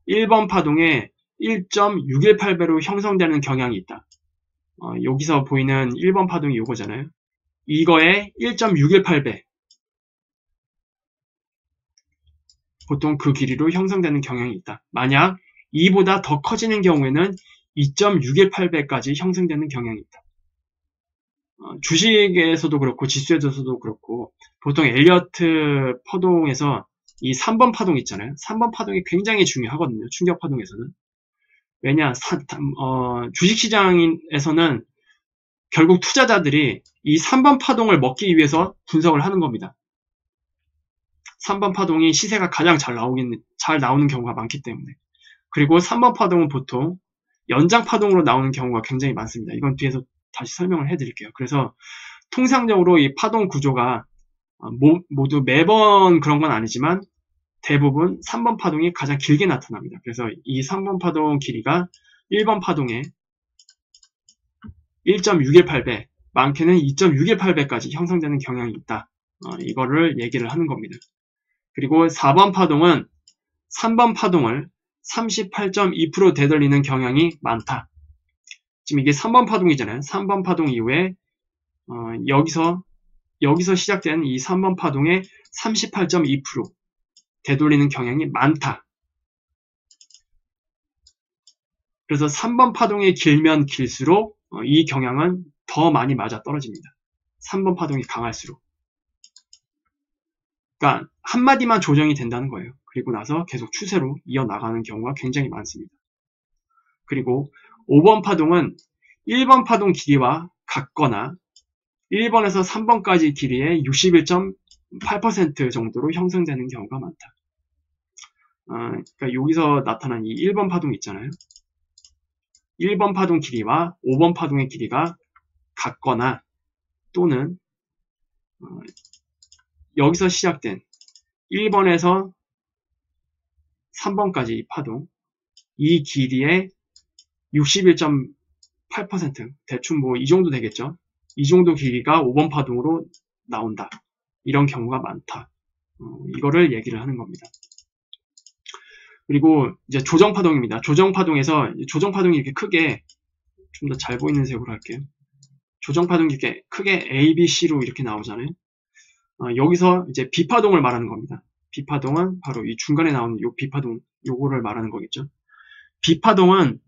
1번 파동의 1.618배로 형성되는 경향이 있다. 여기서 보이는 1번 파동이 이거잖아요. 이거의 1.618배. 보통 그 길이로 형성되는 경향이 있다. 만약 이보다 더 커지는 경우에는 2.618배까지 형성되는 경향이 있다. 주식에서도 그렇고 지수에서도 그렇고 보통 엘리어트 파동에서 이 3번 파동 있잖아요. 3번 파동이 굉장히 중요하거든요. 충격 파동에서는. 왜냐? 주식시장에서는 결국 투자자들이 이 3번 파동을 먹기 위해서 분석을 하는 겁니다. 3번 파동이 시세가 가장 잘 나오는 경우가 많기 때문에. 그리고 3번 파동은 보통 연장 파동으로 나오는 경우가 굉장히 많습니다. 이건 뒤에서 다시 설명을 해드릴게요. 그래서 통상적으로 이 파동 구조가 모두 매번 그런 건 아니지만 대부분 3번 파동이 가장 길게 나타납니다. 그래서 이 3번 파동 길이가 1번 파동의 1.618배, 많게는 2.618배까지 형성되는 경향이 있다. 이거를 얘기를 하는 겁니다. 그리고 4번 파동은 3번 파동을 38.2% 되돌리는 경향이 많다. 지금 이게 3번 파동이잖아요. 3번 파동 이후에 여기서 시작된 이 3번 파동의 38.2% 되돌리는 경향이 많다. 그래서 3번 파동이 길면 길수록 이 경향은 더 많이 맞아 떨어집니다. 3번 파동이 강할수록. 그러니까 한마디만 조정이 된다는 거예요. 그리고 나서 계속 추세로 이어나가는 경우가 굉장히 많습니다. 그리고 5번 파동은 1번 파동 길이와 같거나 1번에서 3번까지 길이의 61.8% 정도로 형성되는 경우가 많다. 그러니까 여기서 나타난 이 1번 파동 있잖아요. 1번 파동 길이와 5번 파동의 길이가 같거나 또는 여기서 시작된 1번에서 3번까지 이 파동, 이 길이의 61.8% 대충 뭐 이 정도 되겠죠. 이 정도 길이가 5번 파동으로 나온다. 이런 경우가 많다. 이거를 얘기를 하는 겁니다. 그리고 이제 조정 파동입니다. 조정 파동에서 조정 파동이 이렇게 크게 좀 더 잘 보이는 색으로 할게요. 조정 파동이 이렇게 크게 A, B, C로 이렇게 나오잖아요. 여기서 이제 B파동을 말하는 겁니다. B파동은 바로 이 중간에 나오는 요 B파동, 요거를 말하는 거겠죠. B파동은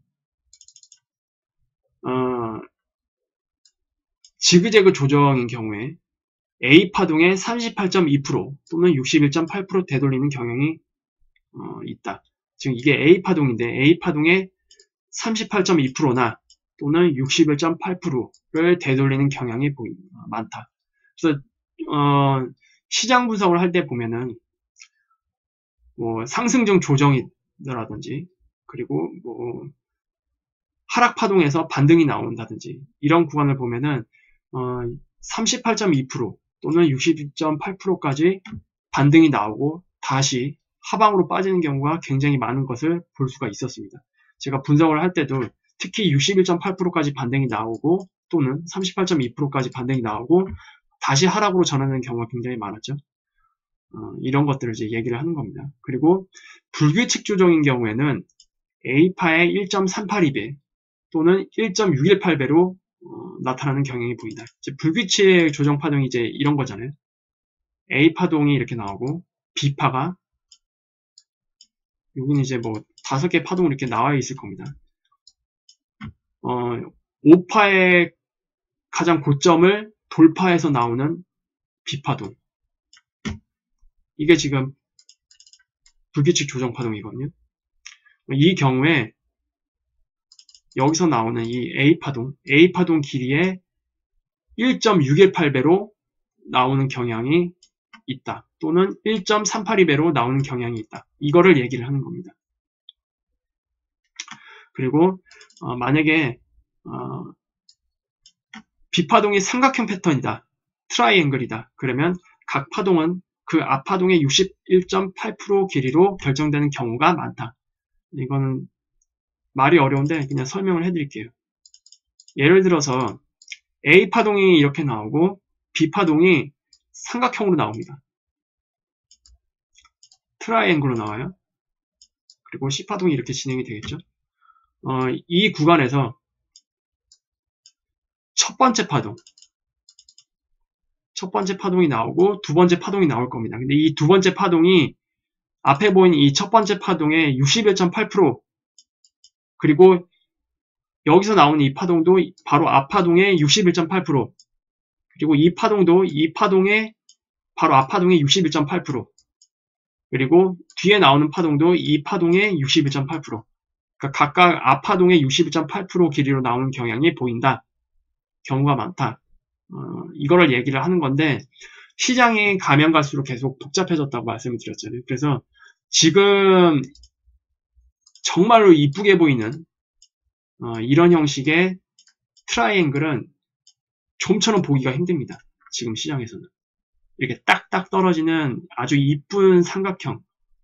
지그재그 조정인 경우에 A파동의 38.2% 또는 61.8% 되돌리는 경향이 있다. 지금 이게 A파동인데 A파동의 38.2%나 또는 61.8%를 되돌리는 경향이 많다. 그래서 시장 분석을 할 때 보면은 뭐 상승중 조정이라든지 그리고 뭐 하락 파동에서 반등이 나온다든지 이런 구간을 보면은 38.2% 또는 62.8%까지 반등이 나오고 다시 하방으로 빠지는 경우가 굉장히 많은 것을 볼 수가 있었습니다. 제가 분석을 할 때도 특히 61.8%까지 반등이 나오고 또는 38.2%까지 반등이 나오고 다시 하락으로 전환하는 경우가 굉장히 많았죠. 이런 것들을 이제 얘기를 하는 겁니다. 그리고 불규칙 조정인 경우에는 A파의 1.382배 또는 1.618배로 나타나는 경향이 보인다. 이제 불규칙 조정 파동이 이제 이런 거잖아요. A 파동이 이렇게 나오고 B파가 여기는 이제 뭐 5개 파동으로 이렇게 나와 있을 겁니다. 5파의 가장 고점을 돌파해서 나오는 B파동. 이게 지금 불규칙 조정 파동이거든요. 이 경우에 여기서 나오는 이 A파동 길이의 1.618배로 나오는 경향이 있다. 또는 1.382배로 나오는 경향이 있다. 이거를 얘기를 하는 겁니다. 그리고 만약에 B파동이 삼각형 패턴이다. 트라이앵글이다. 그러면 각 파동은 그 앞파동의 61.8% 길이로 결정되는 경우가 많다. 이거는 말이 어려운데 그냥 설명을 해드릴게요. 예를 들어서 A파동이 이렇게 나오고 B파동이 삼각형으로 나옵니다. 트라이앵글로 나와요. 그리고 C파동이 이렇게 진행이 되겠죠. 이 구간에서 첫 번째 파동이 나오고 두 번째 파동이 나올 겁니다. 근데 이 두 번째 파동이 앞에 보인 이 첫 번째 파동의 61.8% 그리고 여기서 나오는 이 파동도 바로 앞파동의 61.8% 그리고 이 파동도 이 파동의 바로 앞파동의 61.8% 그리고 뒤에 나오는 파동도 이 파동의 61.8% 그러니까 각각 앞파동의 61.8% 길이로 나오는 경향이 보인다. 경우가 많다. 이거를 얘기를 하는 건데 시장이 가면 갈수록 계속 복잡해졌다고 말씀을 드렸잖아요. 그래서 지금 정말로 이쁘게 보이는 이런 형식의 트라이앵글은 좀처럼 보기가 힘듭니다. 지금 시장에서는. 이렇게 딱딱 떨어지는 아주 이쁜 삼각형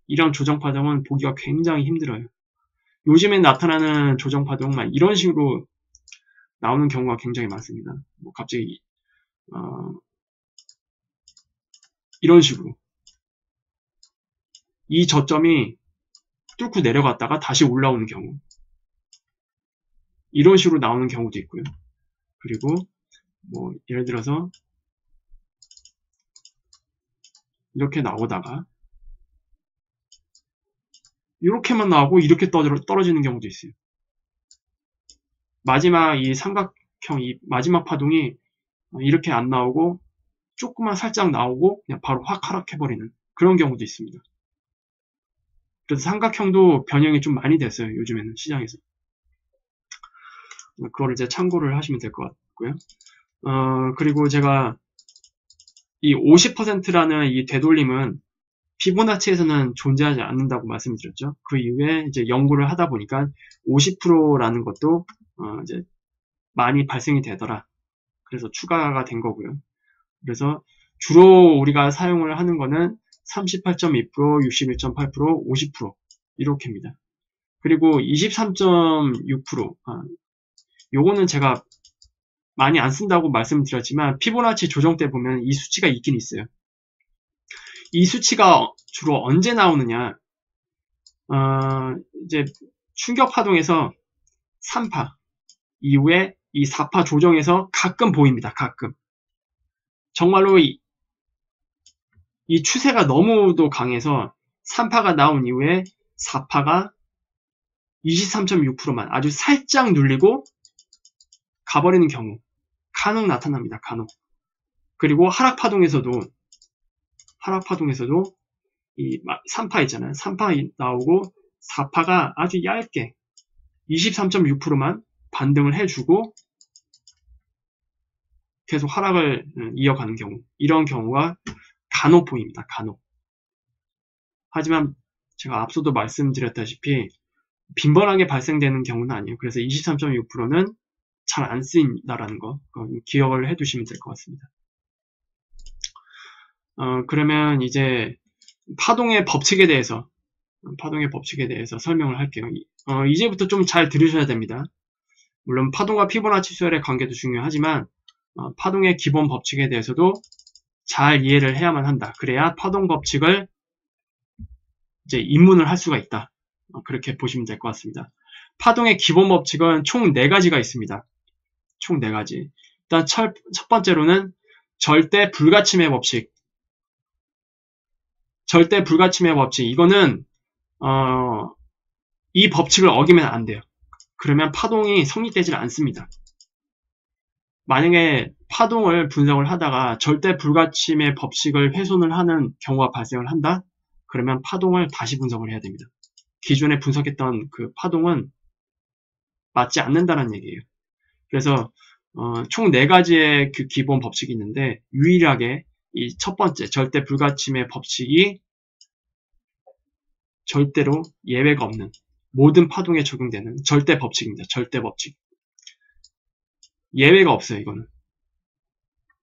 이런 조정파동은 보기가 굉장히 힘들어요. 요즘에 나타나는 조정파동만 이런 식으로 나오는 경우가 굉장히 많습니다. 뭐 갑자기 이런 식으로 이 저점이 뚫고 내려갔다가 다시 올라오는 경우 이런 식으로 나오는 경우도 있고요. 그리고 뭐 예를 들어서 이렇게 나오다가 이렇게만 나오고 이렇게 떨어지는 경우도 있어요. 마지막 이 삼각형 이 마지막 파동이 이렇게 안 나오고 조금만 살짝 나오고 그냥 바로 확 하락해버리는 그런 경우도 있습니다. 그래서 삼각형도 변형이 좀 많이 됐어요. 요즘에는 시장에서. 그걸 이제 참고를 하시면 될 것 같고요. 그리고 제가 이 50%라는 이 되돌림은 피보나치에서는 존재하지 않는다고 말씀드렸죠. 그 이후에 이제 연구를 하다 보니까 50%라는 것도 이제 많이 발생이 되더라. 그래서 추가가 된 거고요. 그래서 주로 우리가 사용을 하는 거는 38.2%, 61.8%, 50% 이렇게입니다. 그리고 23.6% 요거는 제가 많이 안 쓴다고 말씀드렸지만 피보나치 조정 때 보면 이 수치가 있긴 있어요. 이 수치가 주로 언제 나오느냐 이제 충격 파동에서 3파 이후에 이 4파 조정에서 가끔 보입니다. 가끔 정말로 이 추세가 너무도 강해서 3파가 나온 이후에 4파가 23.6%만 아주 살짝 눌리고 가버리는 경우 간혹 나타납니다. 간혹. 그리고 하락파동에서도 이 3파 있잖아요. 3파 나오고 4파가 아주 얇게 23.6%만 반등을 해주고 계속 하락을 이어가는 경우, 이런 경우가 간혹 보입니다. 간혹. 하지만 제가 앞서도 말씀드렸다시피 빈번하게 발생되는 경우는 아니에요. 그래서 23.6%는 잘 안 쓰인다라는 거 기억을 해두시면 될 것 같습니다. 그러면 이제 파동의 법칙에 대해서 설명을 할게요. 이제부터 좀 잘 들으셔야 됩니다. 물론 파동과 피보나치 수열의 관계도 중요하지만 파동의 기본 법칙에 대해서도 잘 이해를 해야만 한다. 그래야 파동 법칙을 이제 입문을 할 수가 있다. 그렇게 보시면 될 것 같습니다. 파동의 기본 법칙은 총 4가지가 있습니다. 총 4가지. 일단 첫 번째로는 절대 불가침의 법칙. 절대 불가침의 법칙. 이거는 이 법칙을 어기면 안 돼요. 그러면 파동이 성립되질 않습니다. 만약에 파동을 분석을 하다가 절대 불가침의 법칙을 훼손을 하는 경우가 발생을 한다? 그러면 파동을 다시 분석을 해야 됩니다. 기존에 분석했던 그 파동은 맞지 않는다는 얘기예요. 그래서 총 4가지의 그 기본 법칙이 있는데 유일하게 이 첫 번째 절대 불가침의 법칙이 절대로 예외가 없는 모든 파동에 적용되는 절대 법칙입니다. 절대 법칙. 예외가 없어요, 이거는.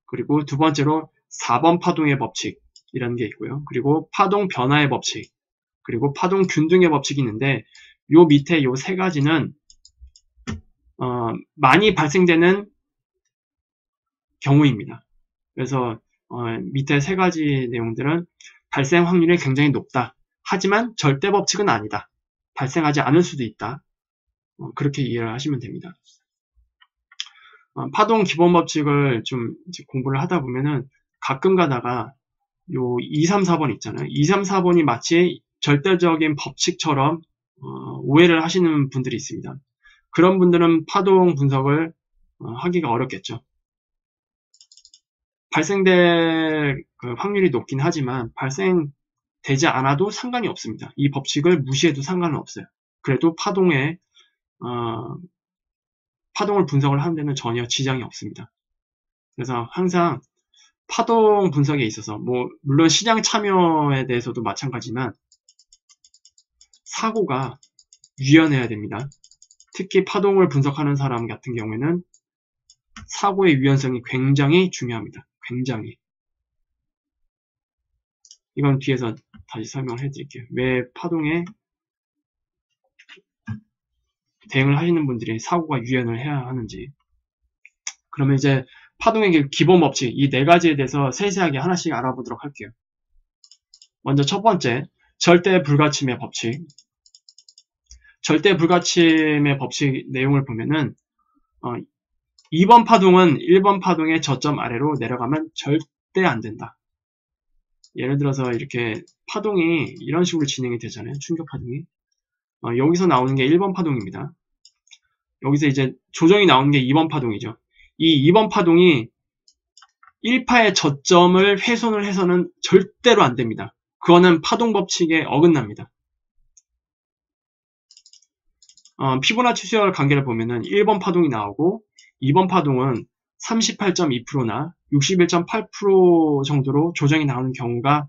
그리고 두 번째로 4번 파동의 법칙이라는 게 있고요. 그리고 파동 변화의 법칙, 그리고 파동 균등의 법칙이 있는데 요 밑에 요 3가지는 많이 발생되는 경우입니다. 그래서 밑에 3가지 내용들은 발생 확률이 굉장히 높다. 하지만 절대 법칙은 아니다. 발생하지 않을 수도 있다. 그렇게 이해를 하시면 됩니다. 파동 기본 법칙을 좀 이제 공부를 하다 보면은 가끔 가다가 요 2, 3, 4번 있잖아요. 2, 3, 4번이 마치 절대적인 법칙처럼 오해를 하시는 분들이 있습니다. 그런 분들은 파동 분석을 하기가 어렵겠죠. 발생될 그 확률이 높긴 하지만 발생되지 않아도 상관이 없습니다. 이 법칙을 무시해도 상관은 없어요. 그래도 파동을 분석을 하는 데는 전혀 지장이 없습니다. 그래서 항상 파동 분석에 있어서 물론 시장 참여에 대해서도 마찬가지지만 사고가 유연해야 됩니다. 특히 파동을 분석하는 사람 같은 경우에는 사고의 유연성이 굉장히 중요합니다. 굉장히. 이건 뒤에서 다시 설명을 해드릴게요. 왜 파동에 대응을 하시는 분들이 사고가 유연을 해야 하는지. 그러면 이제 파동의 기본 법칙, 이 4가지에 대해서 세세하게 하나씩 알아보도록 할게요. 먼저 첫 번째, 절대 불가침의 법칙. 절대 불가침의 법칙 내용을 보면은 2번 파동은 1번 파동의 저점 아래로 내려가면 절대 안 된다. 예를 들어서 이렇게 파동이 이런 식으로 진행이 되잖아요. 충격 파동이. 여기서 나오는 게 1번 파동입니다. 여기서 이제 조정이 나오는 게 2번 파동이죠. 이 2번 파동이 1파의 저점을 훼손을 해서는 절대로 안 됩니다. 그거는 파동 법칙에 어긋납니다. 피보나치 수열 관계를 보면은 1번 파동이 나오고 2번 파동은 38.2%나 61.8% 정도로 조정이 나오는 경우가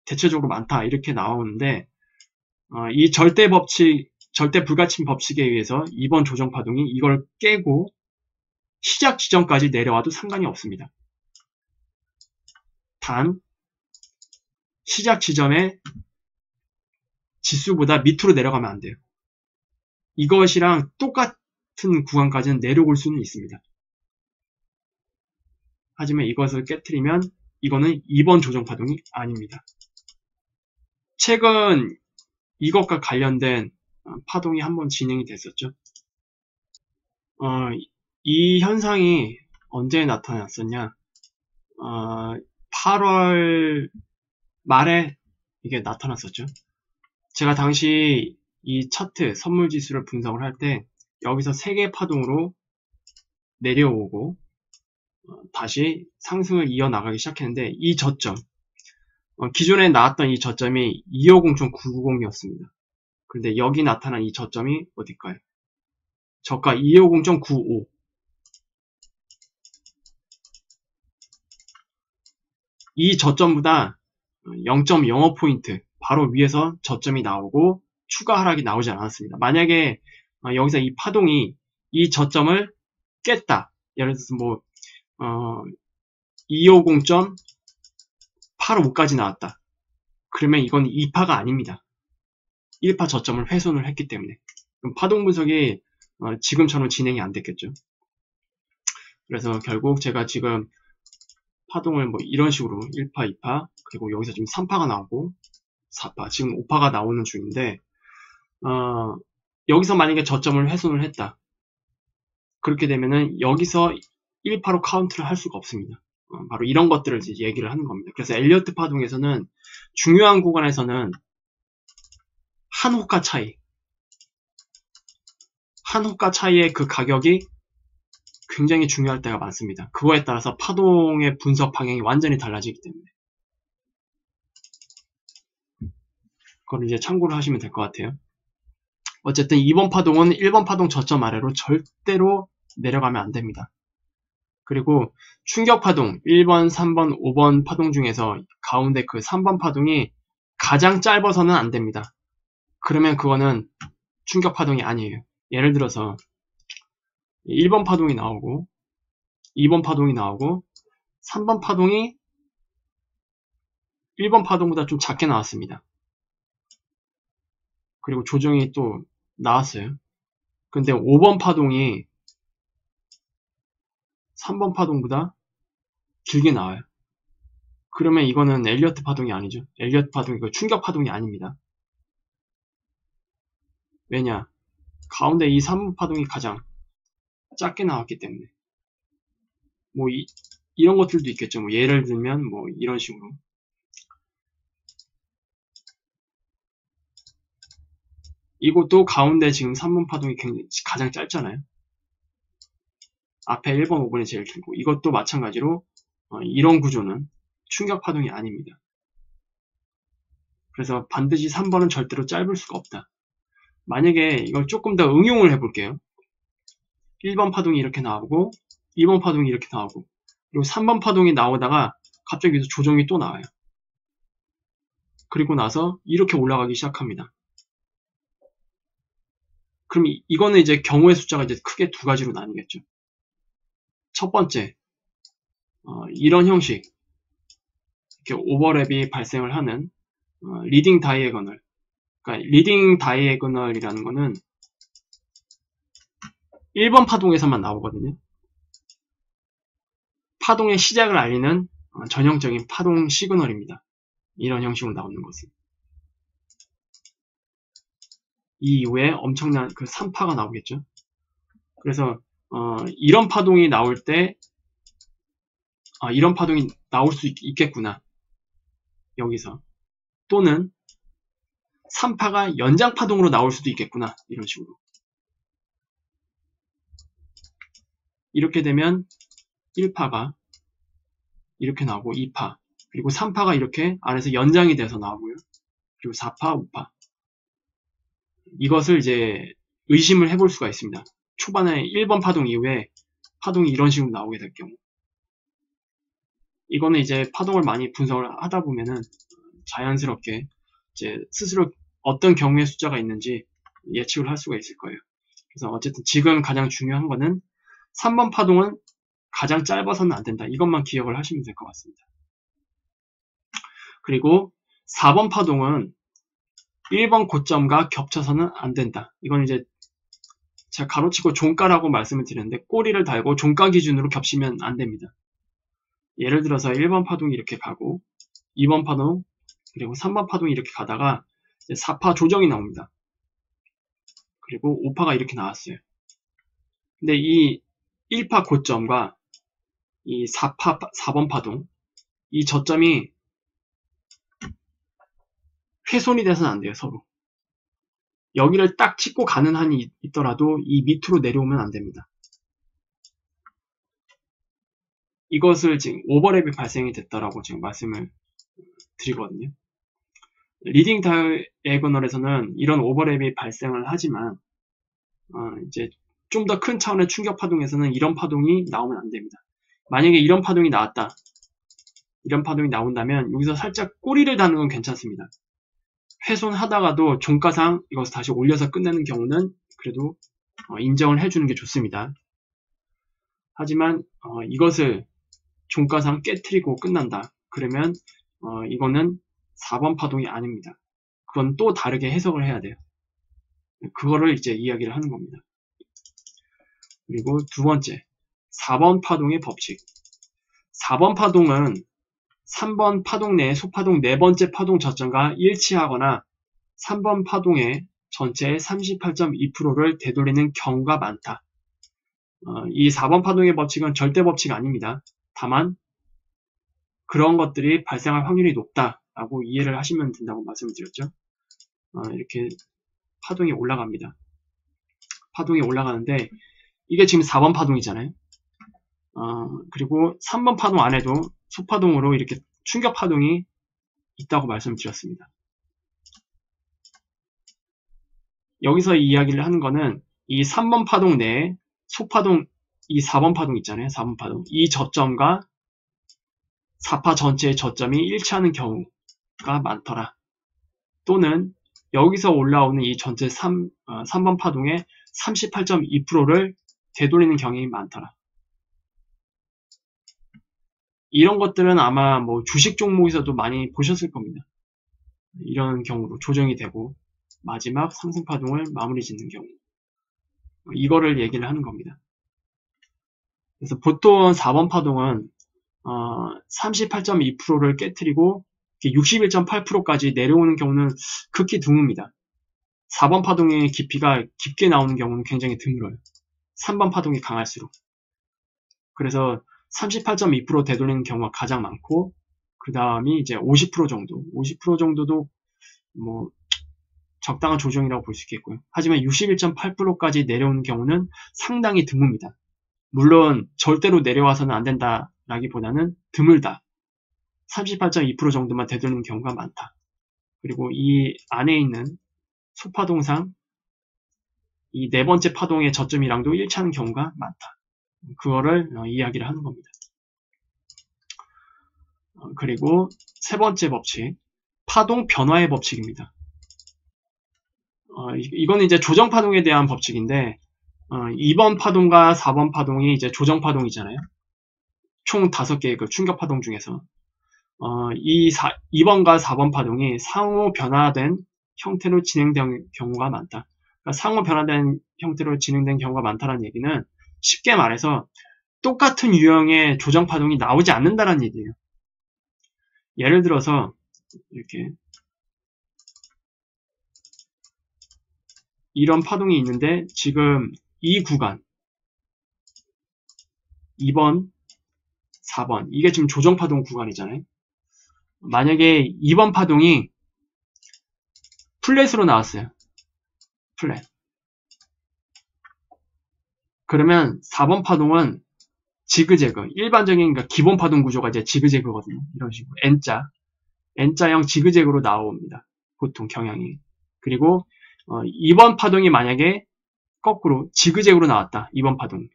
대체적으로 많다 이렇게 나오는데 이 절대 불가침 법칙에 의해서 2번 조정 파동이 이걸 깨고 시작 지점까지 내려와도 상관이 없습니다. 단 시작 지점의 지수보다 밑으로 내려가면 안 돼요. 이것이랑 똑같은 구간까지는 내려올 수는 있습니다. 하지만 이것을 깨트리면 이거는 2번 조정 파동이 아닙니다. 최근 이것과 관련된 파동이 한번 진행이 됐었죠. 이 현상이 언제 나타났었냐? 8월 말에 이게 나타났었죠. 제가 당시 이 차트 선물지수를 분석을 할 때 여기서 3개 파동으로 내려오고 다시 상승을 이어나가기 시작했는데 이 저점, 기존에 나왔던 이 저점이 250.990이었습니다. 그런데 여기 나타난 이 저점이 어딜까요? 저가 250.95. 이 저점보다 0.05포인트 바로 위에서 저점이 나오고 추가 하락이 나오지 않았습니다. 만약에 여기서 이 파동이 이 저점을 깼다. 예를 들어서 뭐 250.85까지 나왔다. 그러면 이건 2파가 아닙니다. 1파 저점을 훼손을 했기 때문에. 그럼 파동 분석이 지금처럼 진행이 안 됐겠죠. 그래서 결국 제가 지금 파동을 뭐 이런 식으로 1파, 2파, 그리고 여기서 지금 3파가 나오고 4파, 지금 5파가 나오는 중인데 여기서 만약에 저점을 훼손을 했다. 그렇게 되면은 여기서 1파로 카운트를 할 수가 없습니다. 바로 이런 것들을 이제 얘기를 하는 겁니다. 그래서 엘리어트 파동에서는 중요한 구간에서는 한 호가 차이의 그 가격이 굉장히 중요할 때가 많습니다. 그거에 따라서 파동의 분석 방향이 완전히 달라지기 때문에 그걸 이제 참고를 하시면 될 것 같아요. 어쨌든 2번 파동은 1번 파동 저점 아래로 절대로 내려가면 안 됩니다. 그리고 충격 파동 1번, 3번, 5번 파동 중에서 가운데 그 3번 파동이 가장 짧아서는 안 됩니다. 그러면 그거는 충격 파동이 아니에요. 예를 들어서 1번 파동이 나오고 2번 파동이 나오고 3번 파동이 1번 파동보다 좀 작게 나왔습니다. 그리고 조정이 또 나왔어요. 근데 5번 파동이 3번 파동보다 길게 나와요. 그러면 이거는 엘리어트 파동이 아니죠. 엘리어트 파동이 충격 파동이 아닙니다. 왜냐? 가운데 이 3번 파동이 가장 작게 나왔기 때문에. 뭐 이런 것들도 있겠죠. 뭐 예를 들면 뭐 이런 식으로 이것도 가운데 지금 3번 파동이 가장 짧잖아요. 앞에 1번, 5번이 제일 길고 이것도 마찬가지로 이런 구조는 충격 파동이 아닙니다. 그래서 반드시 3번은 절대로 짧을 수가 없다. 만약에 이걸 조금 더 응용을 해볼게요. 1번 파동이 이렇게 나오고 2번 파동이 이렇게 나오고 그리고 3번 파동이 나오다가 갑자기 여기서 조정이 또 나와요. 그리고 나서 이렇게 올라가기 시작합니다. 그럼 이거는 이제 경우의 숫자가 이제 크게 두 가지로 나뉘겠죠. 첫 번째, 이런 형식, 이렇게 오버랩이 발생을 하는 리딩 다이애거널. 그러니까 리딩 다이애거널이라는 거는 1번 파동에서만 나오거든요. 파동의 시작을 알리는 전형적인 파동 시그널입니다. 이런 형식으로 나오는 것은. 이 이후에 엄청난 그 3파가 나오겠죠. 그래서 이런 파동이 나올 때 이런 파동이 나올 수 있겠구나. 여기서. 또는 3파가 연장 파동으로 나올 수도 있겠구나. 이런 식으로. 이렇게 되면 1파가 이렇게 나오고 2파 그리고 3파가 이렇게 안에서 연장이 돼서 나오고요. 그리고 4파, 5파. 이것을 이제 의심을 해볼 수가 있습니다. 초반에 1번 파동 이후에 파동이 이런 식으로 나오게 될 경우. 이거는 이제 파동을 많이 분석을 하다 보면은 자연스럽게 이제 스스로 어떤 경우의 숫자가 있는지 예측을 할 수가 있을 거예요. 그래서 어쨌든 지금 가장 중요한 거는 3번 파동은 가장 짧아서는 안 된다. 이것만 기억을 하시면 될 것 같습니다. 그리고 4번 파동은 1번 고점과 겹쳐서는 안 된다. 이건 이제 제가 가로치고 종가라고 말씀을 드렸는데 꼬리를 달고 종가 기준으로 겹치면 안 됩니다. 예를 들어서 1번 파동이 이렇게 가고 2번 파동 그리고 3번 파동이 이렇게 가다가 이제 4파 조정이 나옵니다. 그리고 5파가 이렇게 나왔어요. 근데 이 1파 고점과 이 4번 파동 이 저점이 훼손이 돼서는 안 돼요. 서로. 여기를 딱 찍고 가는 한이 있더라도 이 밑으로 내려오면 안 됩니다. 이것을 지금 오버랩이 발생이 됐다라고 지금 말씀을 드리거든요. 리딩 다이애고널에서는 이런 오버랩이 발생을 하지만 이제 좀 더 큰 차원의 충격 파동에서는 이런 파동이 나오면 안 됩니다. 만약에 이런 파동이 나왔다. 이런 파동이 나온다면 여기서 살짝 꼬리를 다는 건 괜찮습니다. 훼손하다가도 종가상 이것을 다시 올려서 끝내는 경우는 그래도 인정을 해주는 게 좋습니다. 하지만 이것을 종가상 깨트리고 끝난다. 그러면 이거는 4번 파동이 아닙니다. 그건 또 다르게 해석을 해야 돼요. 그거를 이제 이야기를 하는 겁니다. 그리고 두 번째, 4번 파동의 법칙. 4번 파동은 3번 파동 내의 소파동 네 번째 파동 저점과 일치하거나 3번 파동의 전체의 38.2%를 되돌리는 경우가 많다. 이 4번 파동의 법칙은 절대 법칙 아닙니다. 다만 그런 것들이 발생할 확률이 높다라고 이해를 하시면 된다고 말씀드렸죠. 이렇게 파동이 올라갑니다. 파동이 올라가는데 이게 지금 4번 파동이잖아요. 그리고 3번 파동 안에도 소파동으로 이렇게 충격 파동이 있다고 말씀드렸습니다. 여기서 이 이야기를 하는 거는 이 3번 파동 내에 소파동, 이 4번 파동 있잖아요. 4번 파동. 이 저점과 4파 전체의 저점이 일치하는 경우가 많더라. 또는 여기서 올라오는 이 전체 3번 파동의 38.2%를 되돌리는 경향이 많더라. 이런 것들은 아마 뭐 주식 종목에서도 많이 보셨을 겁니다. 이런 경우로 조정이 되고 마지막 상승 파동을 마무리 짓는 경우. 이거를 얘기를 하는 겁니다. 그래서 보통 4번 파동은 38.2%를 깨트리고 61.8%까지 내려오는 경우는 극히 드뭅니다. 4번 파동의 깊이가 깊게 나오는 경우는 굉장히 드물어요. 3번 파동이 강할수록. 그래서 38.2% 되돌리는 경우가 가장 많고 그 다음이 이제 50% 정도. 50% 정도도 뭐 적당한 조정이라고 볼 수 있겠고요. 하지만 61.8%까지 내려오는 경우는 상당히 드뭅니다. 물론 절대로 내려와서는 안 된다라기보다는 드물다. 38.2% 정도만 되돌리는 경우가 많다. 그리고 이 안에 있는 소파동상 이 네 번째 파동의 저점이랑도 일치하는 경우가 많다. 그거를 이야기를 하는 겁니다. 그리고 세 번째 법칙, 파동 변화의 법칙입니다. 이거는 이제 조정 파동에 대한 법칙인데 2번 파동과 4번 파동이 이제 조정 파동이잖아요. 총 5개의 그 충격 파동 중에서 2번과 4번 파동이 상호 변화된 형태로 진행된 경우가 많다. 그러니까 상호 변화된 형태로 진행된 경우가 많다는 얘기는 쉽게 말해서 똑같은 유형의 조정 파동이 나오지 않는다는 얘기예요. 예를 들어서 이렇게 이런 파동이 있는데 지금 이 구간 2번, 4번 이게 지금 조정 파동 구간이잖아요. 만약에 2번 파동이 플랫으로 나왔어요. 플랫. 그러면 4번 파동은 지그재그. 일반적인 그러니까 기본 파동 구조가 이제 지그재그거든요. 이런 식으로 N자형 지그재그로 나옵니다. 보통 경향이. 그리고 2번 파동이 만약에 거꾸로 지그재그로 나왔다. 2번 파동.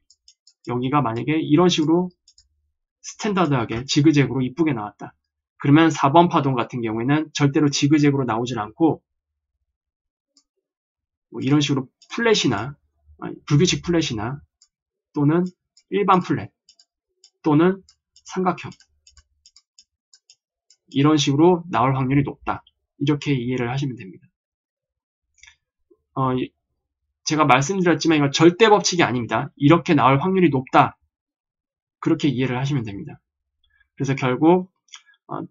여기가 만약에 이런 식으로 스탠다드하게 지그재그로 이쁘게 나왔다. 그러면 4번 파동 같은 경우에는 절대로 지그재그로 나오질 않고 뭐 이런 식으로 플랫이나 불규칙 플랫이나 또는 일반 플랫 또는 삼각형 이런 식으로 나올 확률이 높다. 이렇게 이해를 하시면 됩니다. 제가 말씀드렸지만 이건 절대 법칙이 아닙니다. 이렇게 나올 확률이 높다. 그렇게 이해를 하시면 됩니다. 그래서 결국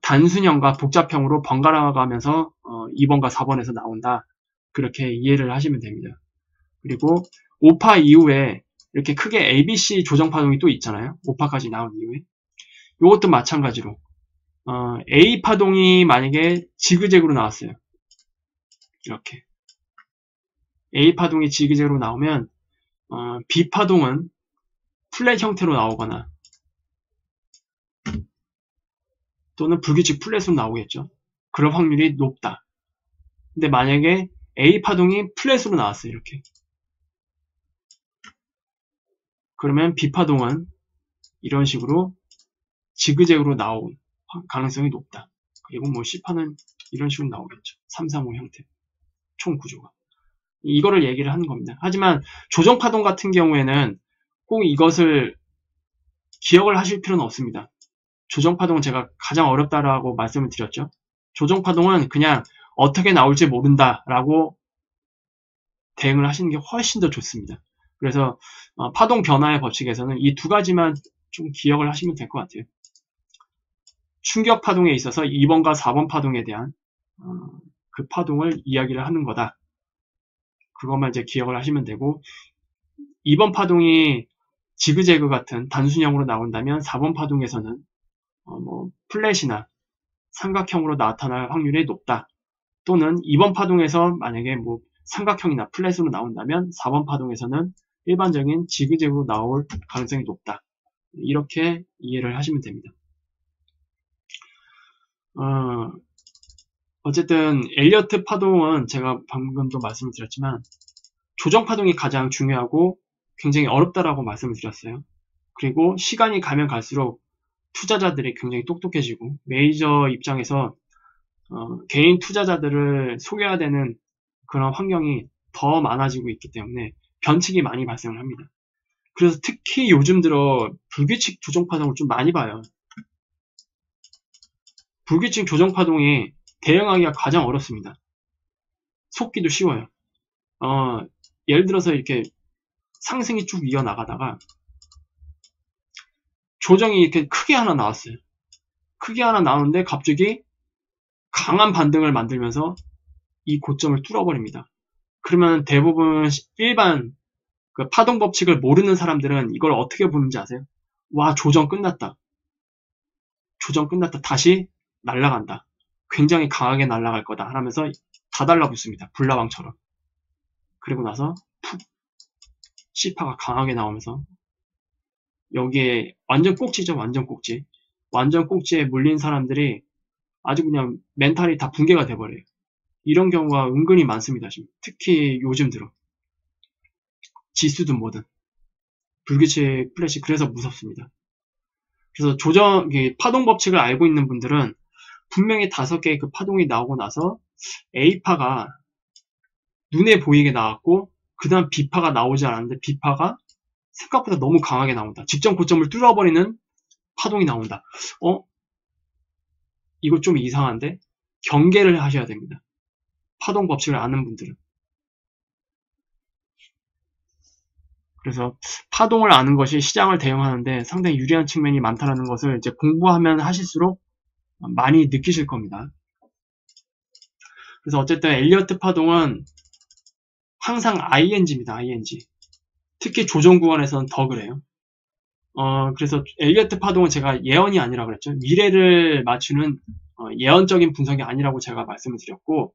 단순형과 복잡형으로 번갈아 가면서 2번과 4번에서 나온다. 그렇게 이해를 하시면 됩니다. 그리고 5파 이후에 이렇게 크게 ABC 조정파동이 또 있잖아요. 5파까지 나온 이후에. 이것도 마찬가지로 A 파동이 만약에 지그재그로 나왔어요. 이렇게 A 파동이 지그재그로 나오면 B 파동은 플랫 형태로 나오거나 또는 불규칙 플랫으로 나오겠죠. 그럴 확률이 높다. 근데 만약에 A 파동이 플랫으로 나왔어요. 이렇게. 그러면 B 파동은 이런 식으로 지그재그로 나올 가능성이 높다. 그리고 뭐 C파는 이런 식으로 나오겠죠. 3, 3, 5 형태. 총 구조가. 이거를 얘기를 하는 겁니다. 하지만 조정파동 같은 경우에는 꼭 이것을 기억을 하실 필요는 없습니다. 조정파동은 제가 가장 어렵다라고 말씀을 드렸죠. 조정파동은 그냥 어떻게 나올지 모른다라고 대응을 하시는 게 훨씬 더 좋습니다. 그래서 파동 변화의 법칙에서는 이 두 가지만 좀 기억을 하시면 될 것 같아요. 충격 파동에 있어서 2번과 4번 파동에 대한 그 파동을 이야기를 하는 거다. 그것만 이제 기억을 하시면 되고 2번 파동이 지그재그 같은 단순형으로 나온다면 4번 파동에서는 뭐 플랫이나 삼각형으로 나타날 확률이 높다. 또는 2번 파동에서 만약에 뭐 삼각형이나 플랫으로 나온다면 4번 파동에서는 일반적인 지그재그로 나올 가능성이 높다. 이렇게 이해를 하시면 됩니다. 어쨌든 엘리어트 파동은 제가 방금도 말씀을 드렸지만 조정 파동이 가장 중요하고 굉장히 어렵다라고 말씀을 드렸어요. 그리고 시간이 가면 갈수록 투자자들이 굉장히 똑똑해지고 메이저 입장에서 개인 투자자들을 속여야 되는 그런 환경이 더 많아지고 있기 때문에 변칙이 많이 발생을 합니다. 그래서 특히 요즘 들어 불규칙 조정파동을 좀 많이 봐요. 불규칙 조정파동이 대응하기가 가장 어렵습니다. 속기도 쉬워요. 예를 들어서 이렇게 상승이 쭉 이어나가다가 조정이 이렇게 크게 하나 나왔어요. 크게 하나 나오는데 갑자기 강한 반등을 만들면서 이 고점을 뚫어버립니다. 그러면 대부분 일반 그 파동 법칙을 모르는 사람들은 이걸 어떻게 보는지 아세요? 와, 조정 끝났다. 조정 끝났다. 다시 날아간다. 굉장히 강하게 날아갈 거다 하면서 다 달라붙습니다. 불나방처럼. 그리고 나서 푹 C파가 강하게 나오면서 여기에 완전 꼭지죠. 완전 꼭지. 완전 꼭지에 물린 사람들이 아주 그냥 멘탈이 다 붕괴가 돼버려요. 이런 경우가 은근히 많습니다. 지금. 특히 요즘 들어. 지수든 뭐든. 불규칙 플랫이 그래서 무섭습니다. 그래서 파동 법칙을 알고 있는 분들은 분명히 5개의 그 파동이 나오고 나서 A파가 눈에 보이게 나왔고 그 다음 B파가 나오지 않았는데 B파가 생각보다 너무 강하게 나온다. 직전 고점을 뚫어버리는 파동이 나온다. 이거 좀 이상한데? 경계를 하셔야 됩니다. 파동 법칙을 아는 분들은. 그래서 파동을 아는 것이 시장을 대응하는데 상당히 유리한 측면이 많다는 것을 이제 공부하면 하실수록 많이 느끼실 겁니다. 그래서 어쨌든 엘리어트 파동은 항상 ING입니다. ING. 특히 조정 구간에서는 더 그래요. 그래서 엘리어트 파동은 제가 예언이 아니라 그랬죠. 미래를 맞추는 예언적인 분석이 아니라고 제가 말씀을 드렸고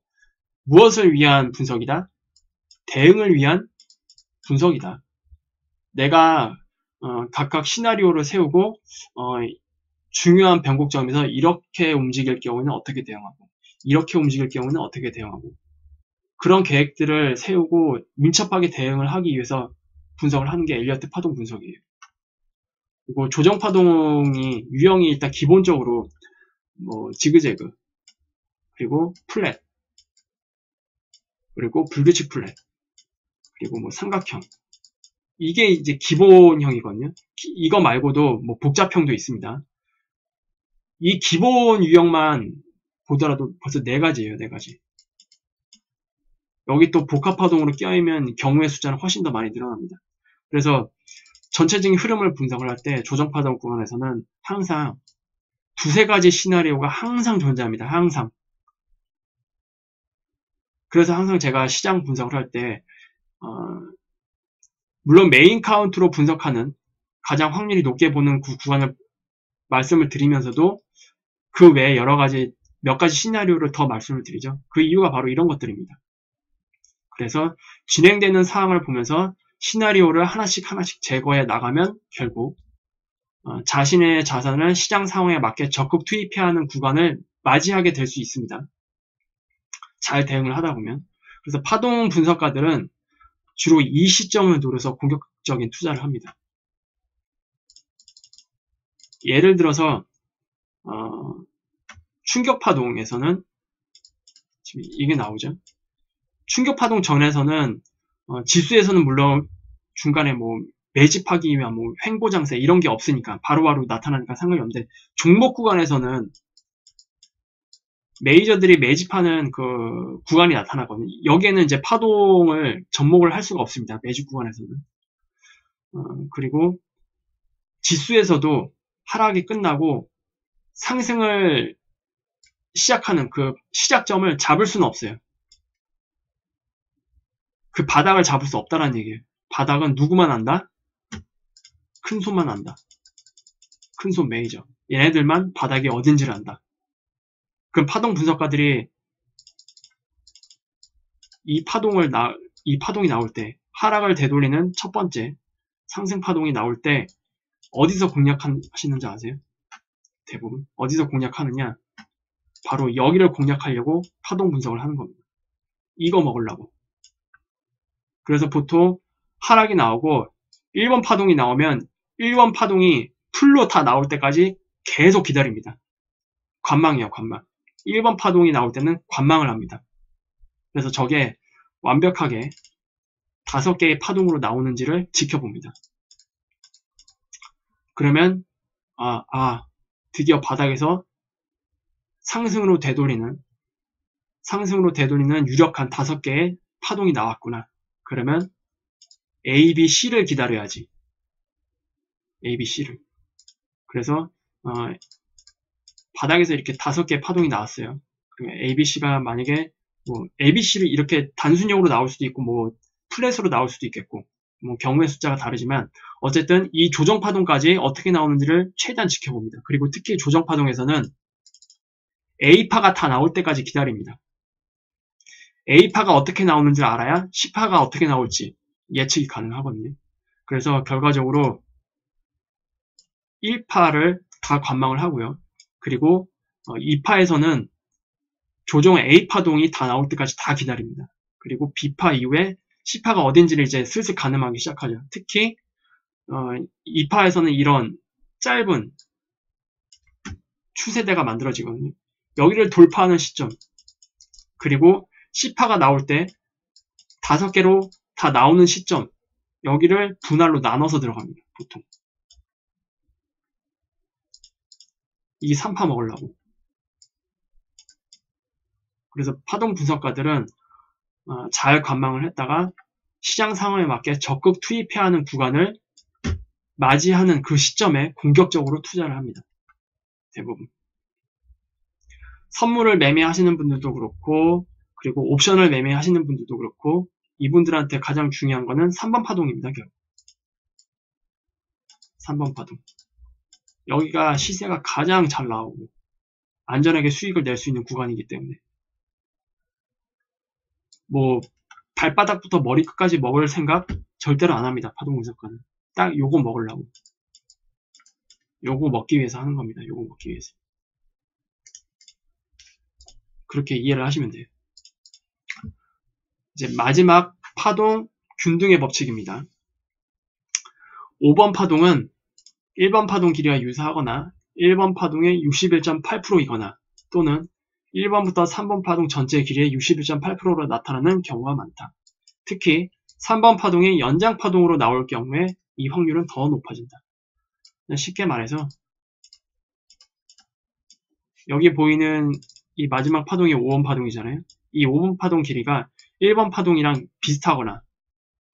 무엇을 위한 분석이다? 대응을 위한 분석이다. 내가 각각 시나리오를 세우고 중요한 변곡점에서 이렇게 움직일 경우는 어떻게 대응하고 이렇게 움직일 경우는 어떻게 대응하고 그런 계획들을 세우고 민첩하게 대응을 하기 위해서 분석을 하는 게 엘리어트 파동 분석이에요. 그리고 조정 파동이 유형이 일단 기본적으로 뭐 지그재그 그리고 플랫 그리고 불규칙 플랫 그리고 뭐 삼각형 이게 이제 기본형이거든요. 이거 말고도 뭐 복잡형도 있습니다. 이 기본 유형만 보더라도 벌써 4가지예요. 4가지. 여기 또 복합파동으로 껴이면 경우의 숫자는 훨씬 더 많이 늘어납니다. 그래서 전체적인 흐름을 분석을 할 때 조정파동 구간에서는 항상 2-3가지 시나리오가 항상 존재합니다. 항상. 그래서 항상 제가 시장 분석을 할 때 물론 메인 카운트로 분석하는 가장 확률이 높게 보는 구간을 말씀을 드리면서도 그 외에 몇 가지 시나리오를 더 말씀을 드리죠. 그 이유가 바로 이런 것들입니다. 그래서 진행되는 사항을 보면서 시나리오를 하나씩 제거해 나가면 결국 자신의 자산을 시장 상황에 맞게 적극 투입해야 하는 구간을 맞이하게 될 수 있습니다. 잘 대응을 하다 보면. 그래서 파동 분석가들은 주로 이 시점을 노려서 공격적인 투자를 합니다. 예를 들어서 충격파동에서는 지금 이게 나오죠. 충격파동 전에서는 지수에서는 물론 중간에 뭐 매집하기 위한 뭐 횡보장세 이런 게 없으니까 바로바로 나타나니까 상관이 없는데 종목 구간에서는 메이저들이 매집하는 그 구간이 나타나거든요. 여기에는 이제 파동을 접목을 할 수가 없습니다. 매집 구간에서는. 그리고 지수에서도 하락이 끝나고 상승을 시작하는 그 시작점을 잡을 수는 없어요. 그 바닥을 잡을 수 없다는 얘기예요. 바닥은 누구만 안다? 큰 손만 안다. 큰 손 메이저. 얘네들만 바닥이 어딘지를 안다. 그럼 파동 분석가들이 이 파동이 나올 때 하락을 되돌리는 첫 번째 상승 파동이 나올 때 어디서 공략하시는지 아세요? 대부분 어디서 공략하느냐? 바로 여기를 공략하려고 파동 분석을 하는 겁니다. 이거 먹으려고. 그래서 보통 하락이 나오고 1번 파동이 나오면 1번 파동이 풀로 다 나올 때까지 계속 기다립니다. 관망이에요, 관망. 1번 파동이 나올 때는 관망을 합니다. 그래서 저게 완벽하게 5개의 파동으로 나오는지를 지켜봅니다. 그러면 드디어 바닥에서 상승으로 되돌리는 유력한 5개의 파동이 나왔구나. 그러면 A, B, C를 기다려야지. A, B, C를. 그래서 바닥에서 이렇게 5개의 파동이 나왔어요. 그러면 A, B, C가 만약에 뭐 A, B, C를 이렇게 단순형으로 나올 수도 있고 뭐 플랫으로 나올 수도 있겠고 뭐 경우의 숫자가 다르지만 어쨌든 이 조정파동까지 어떻게 나오는지를 최대한 지켜봅니다. 그리고 특히 조정파동에서는 A파가 다 나올 때까지 기다립니다. A파가 어떻게 나오는지 알아야 C파가 어떻게 나올지 예측이 가능하거든요. 그래서 결과적으로 1파를 다 관망을 하고요. 그리고 2파에서는 조정 A파동이 다 나올 때까지 다 기다립니다. 그리고 B파 이후에 C파가 어딘지를 이제 슬슬 가늠하기 시작하죠. 특히 2파에서는 이런 짧은 추세대가 만들어지거든요. 여기를 돌파하는 시점, 그리고 C파가 나올 때 5개로 다 나오는 시점, 여기를 분할로 나눠서 들어갑니다. 보통 이 3파 먹으려고. 그래서 파동 분석가들은 잘 관망을 했다가 시장 상황에 맞게 적극 투입해야 하는 구간을 맞이하는 그 시점에 공격적으로 투자를 합니다. 대부분. 선물을 매매하시는 분들도 그렇고, 그리고 옵션을 매매하시는 분들도 그렇고, 이분들한테 가장 중요한 거는 3번 파동입니다. 결국. 3번 파동. 여기가 시세가 가장 잘 나오고 안전하게 수익을 낼 수 있는 구간이기 때문에 뭐 발바닥부터 머리끝까지 먹을 생각 절대로 안 합니다. 파동 분석가는. 딱 요거 먹으려고. 요거 먹기 위해서 하는 겁니다. 요거 먹기 위해서. 그렇게 이해를 하시면 돼요. 이제 마지막 파동 균등의 법칙입니다. 5번 파동은 1번 파동 길이와 유사하거나 1번 파동의 61.8%이거나 또는 1번부터 3번 파동 전체 길이의 61.8%로 나타나는 경우가 많다. 특히 3번 파동이 연장 파동으로 나올 경우에 이 확률은 더 높아진다. 쉽게 말해서 여기 보이는 이 마지막 파동이 5번 파동이잖아요. 이 5번 파동 길이가 1번 파동이랑 비슷하거나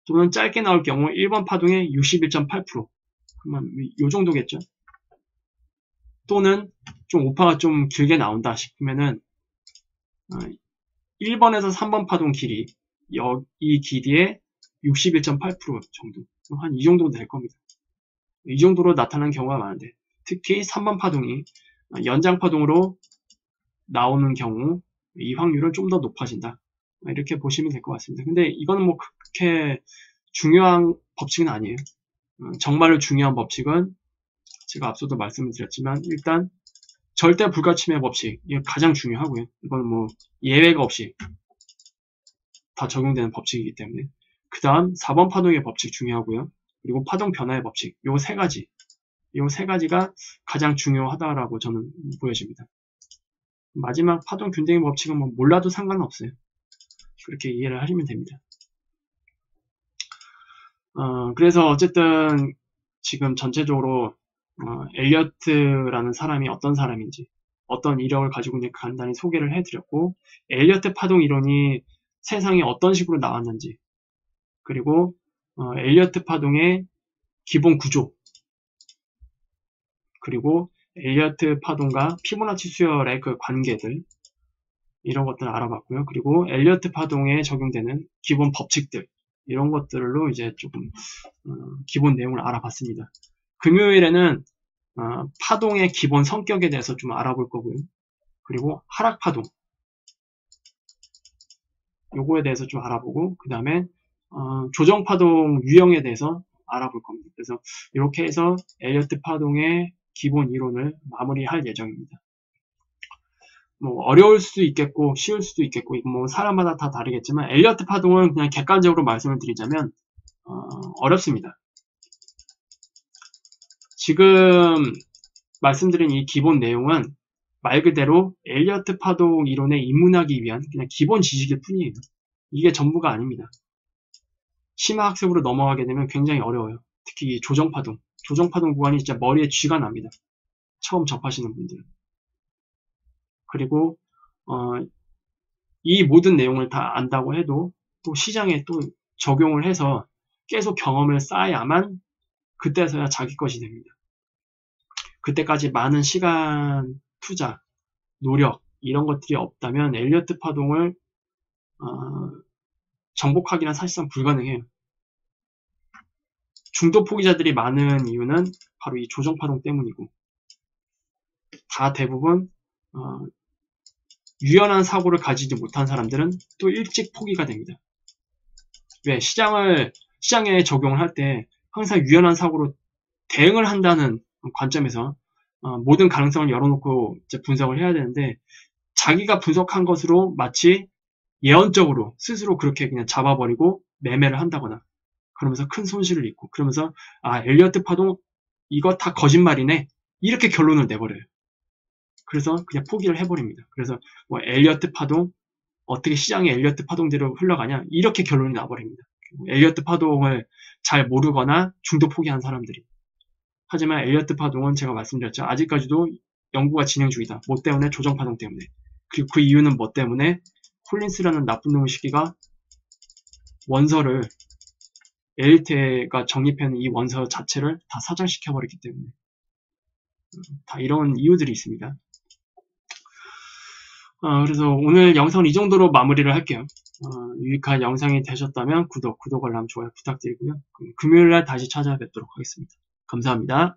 또는 짧게 나올 경우 1번 파동의 61.8% 그러면 이 정도겠죠. 또는 좀 오파가 좀 길게 나온다 싶으면은 1번에서 3번 파동 길이 이 길이의 61.8% 정도 한 이 정도 될 겁니다. 이 정도로 나타나는 경우가 많은데 특히 3번 파동이 연장 파동으로 나오는 경우 이 확률은 좀 더 높아진다. 이렇게 보시면 될 것 같습니다. 근데 이거는 뭐 그렇게 중요한 법칙은 아니에요. 정말로 중요한 법칙은 제가 앞서도 말씀을 드렸지만 일단 절대 불가침해 법칙, 이게 가장 중요하고요. 이건 뭐 예외가 없이 다 적용되는 법칙이기 때문에. 그 다음 4번 파동의 법칙 중요하고요. 그리고 파동 변화의 법칙, 요 세 가지가 가장 중요하다라고 저는 보여집니다. 마지막 파동 균등의 법칙은 뭐 몰라도 상관없어요. 그렇게 이해를 하시면 됩니다. 그래서 어쨌든 지금 전체적으로 엘리어트라는 사람이 어떤 사람인지, 어떤 이력을 가지고 있는지 간단히 소개를 해드렸고, 엘리어트 파동 이론이 세상에 어떤 식으로 나왔는지, 그리고 엘리어트 파동의 기본 구조, 그리고 엘리어트 파동과 피보나치 수열의 그 관계들, 이런 것들을 알아봤고요. 그리고 엘리어트 파동에 적용되는 기본 법칙들, 이런 것들로 이제 조금 기본 내용을 알아봤습니다. 금요일에는 파동의 기본 성격에 대해서 좀 알아볼 거고요. 그리고 하락 파동, 요거에 대해서 좀 알아보고, 그 다음에 조정 파동 유형에 대해서 알아볼 겁니다. 그래서 이렇게 해서 엘리어트 파동의 기본 이론을 마무리할 예정입니다. 뭐 어려울 수도 있겠고 쉬울 수도 있겠고 뭐 사람마다 다 다르겠지만 엘리어트 파동은 그냥 객관적으로 말씀을 드리자면 어렵습니다. 지금 말씀드린 이 기본 내용은 말 그대로 엘리어트 파동 이론에 입문하기 위한 그냥 기본 지식일 뿐이에요. 이게 전부가 아닙니다. 심화 학습으로 넘어가게 되면 굉장히 어려워요. 특히 이 조정파동 구간이 진짜 머리에 쥐가 납니다. 처음 접하시는 분들은. 그리고 이 모든 내용을 다 안다고 해도 또 시장에 또 적용을 해서 계속 경험을 쌓아야만 그때서야 자기 것이 됩니다. 그때까지 많은 시간, 투자, 노력 이런 것들이 없다면 엘리어트 파동을 정복하기는 사실상 불가능해요. 중도 포기자들이 많은 이유는 바로 이 조정파동 때문이고 다 대부분 유연한 사고를 가지지 못한 사람들은 또 일찍 포기가 됩니다. 왜? 시장에 적용을 할 때 항상 유연한 사고로 대응을 한다는 관점에서 모든 가능성을 열어놓고 이제 분석을 해야 되는데 자기가 분석한 것으로 마치 예언적으로 스스로 그렇게 그냥 잡아버리고 매매를 한다거나 그러면서 큰 손실을 입고 그러면서 엘리어트 파동 이거 다 거짓말이네 이렇게 결론을 내버려요. 그래서 그냥 포기를 해버립니다. 그래서 뭐 엘리어트 파동 어떻게 시장의 엘리어트 파동대로 흘러가냐 이렇게 결론이 나버립니다. 엘리어트 파동을 잘 모르거나 중도 포기한 사람들이. 하지만 엘리어트 파동은 제가 말씀드렸죠. 아직까지도 연구가 진행 중이다. 뭐 때문에? 조정파동 때문에. 그리고 그 이유는 뭐 때문에? 콜린스라는 나쁜 놈의 시기가 원서를 엘리트가 정립해놓은 이 원서 자체를 다 사장시켜버렸기 때문에 다 이런 이유들이 있습니다. 그래서 오늘 영상은 이 정도로 마무리를 할게요. 유익한 영상이 되셨다면 구독, 알람, 좋아요 부탁드리고요. 금요일날 다시 찾아뵙도록 하겠습니다. 감사합니다.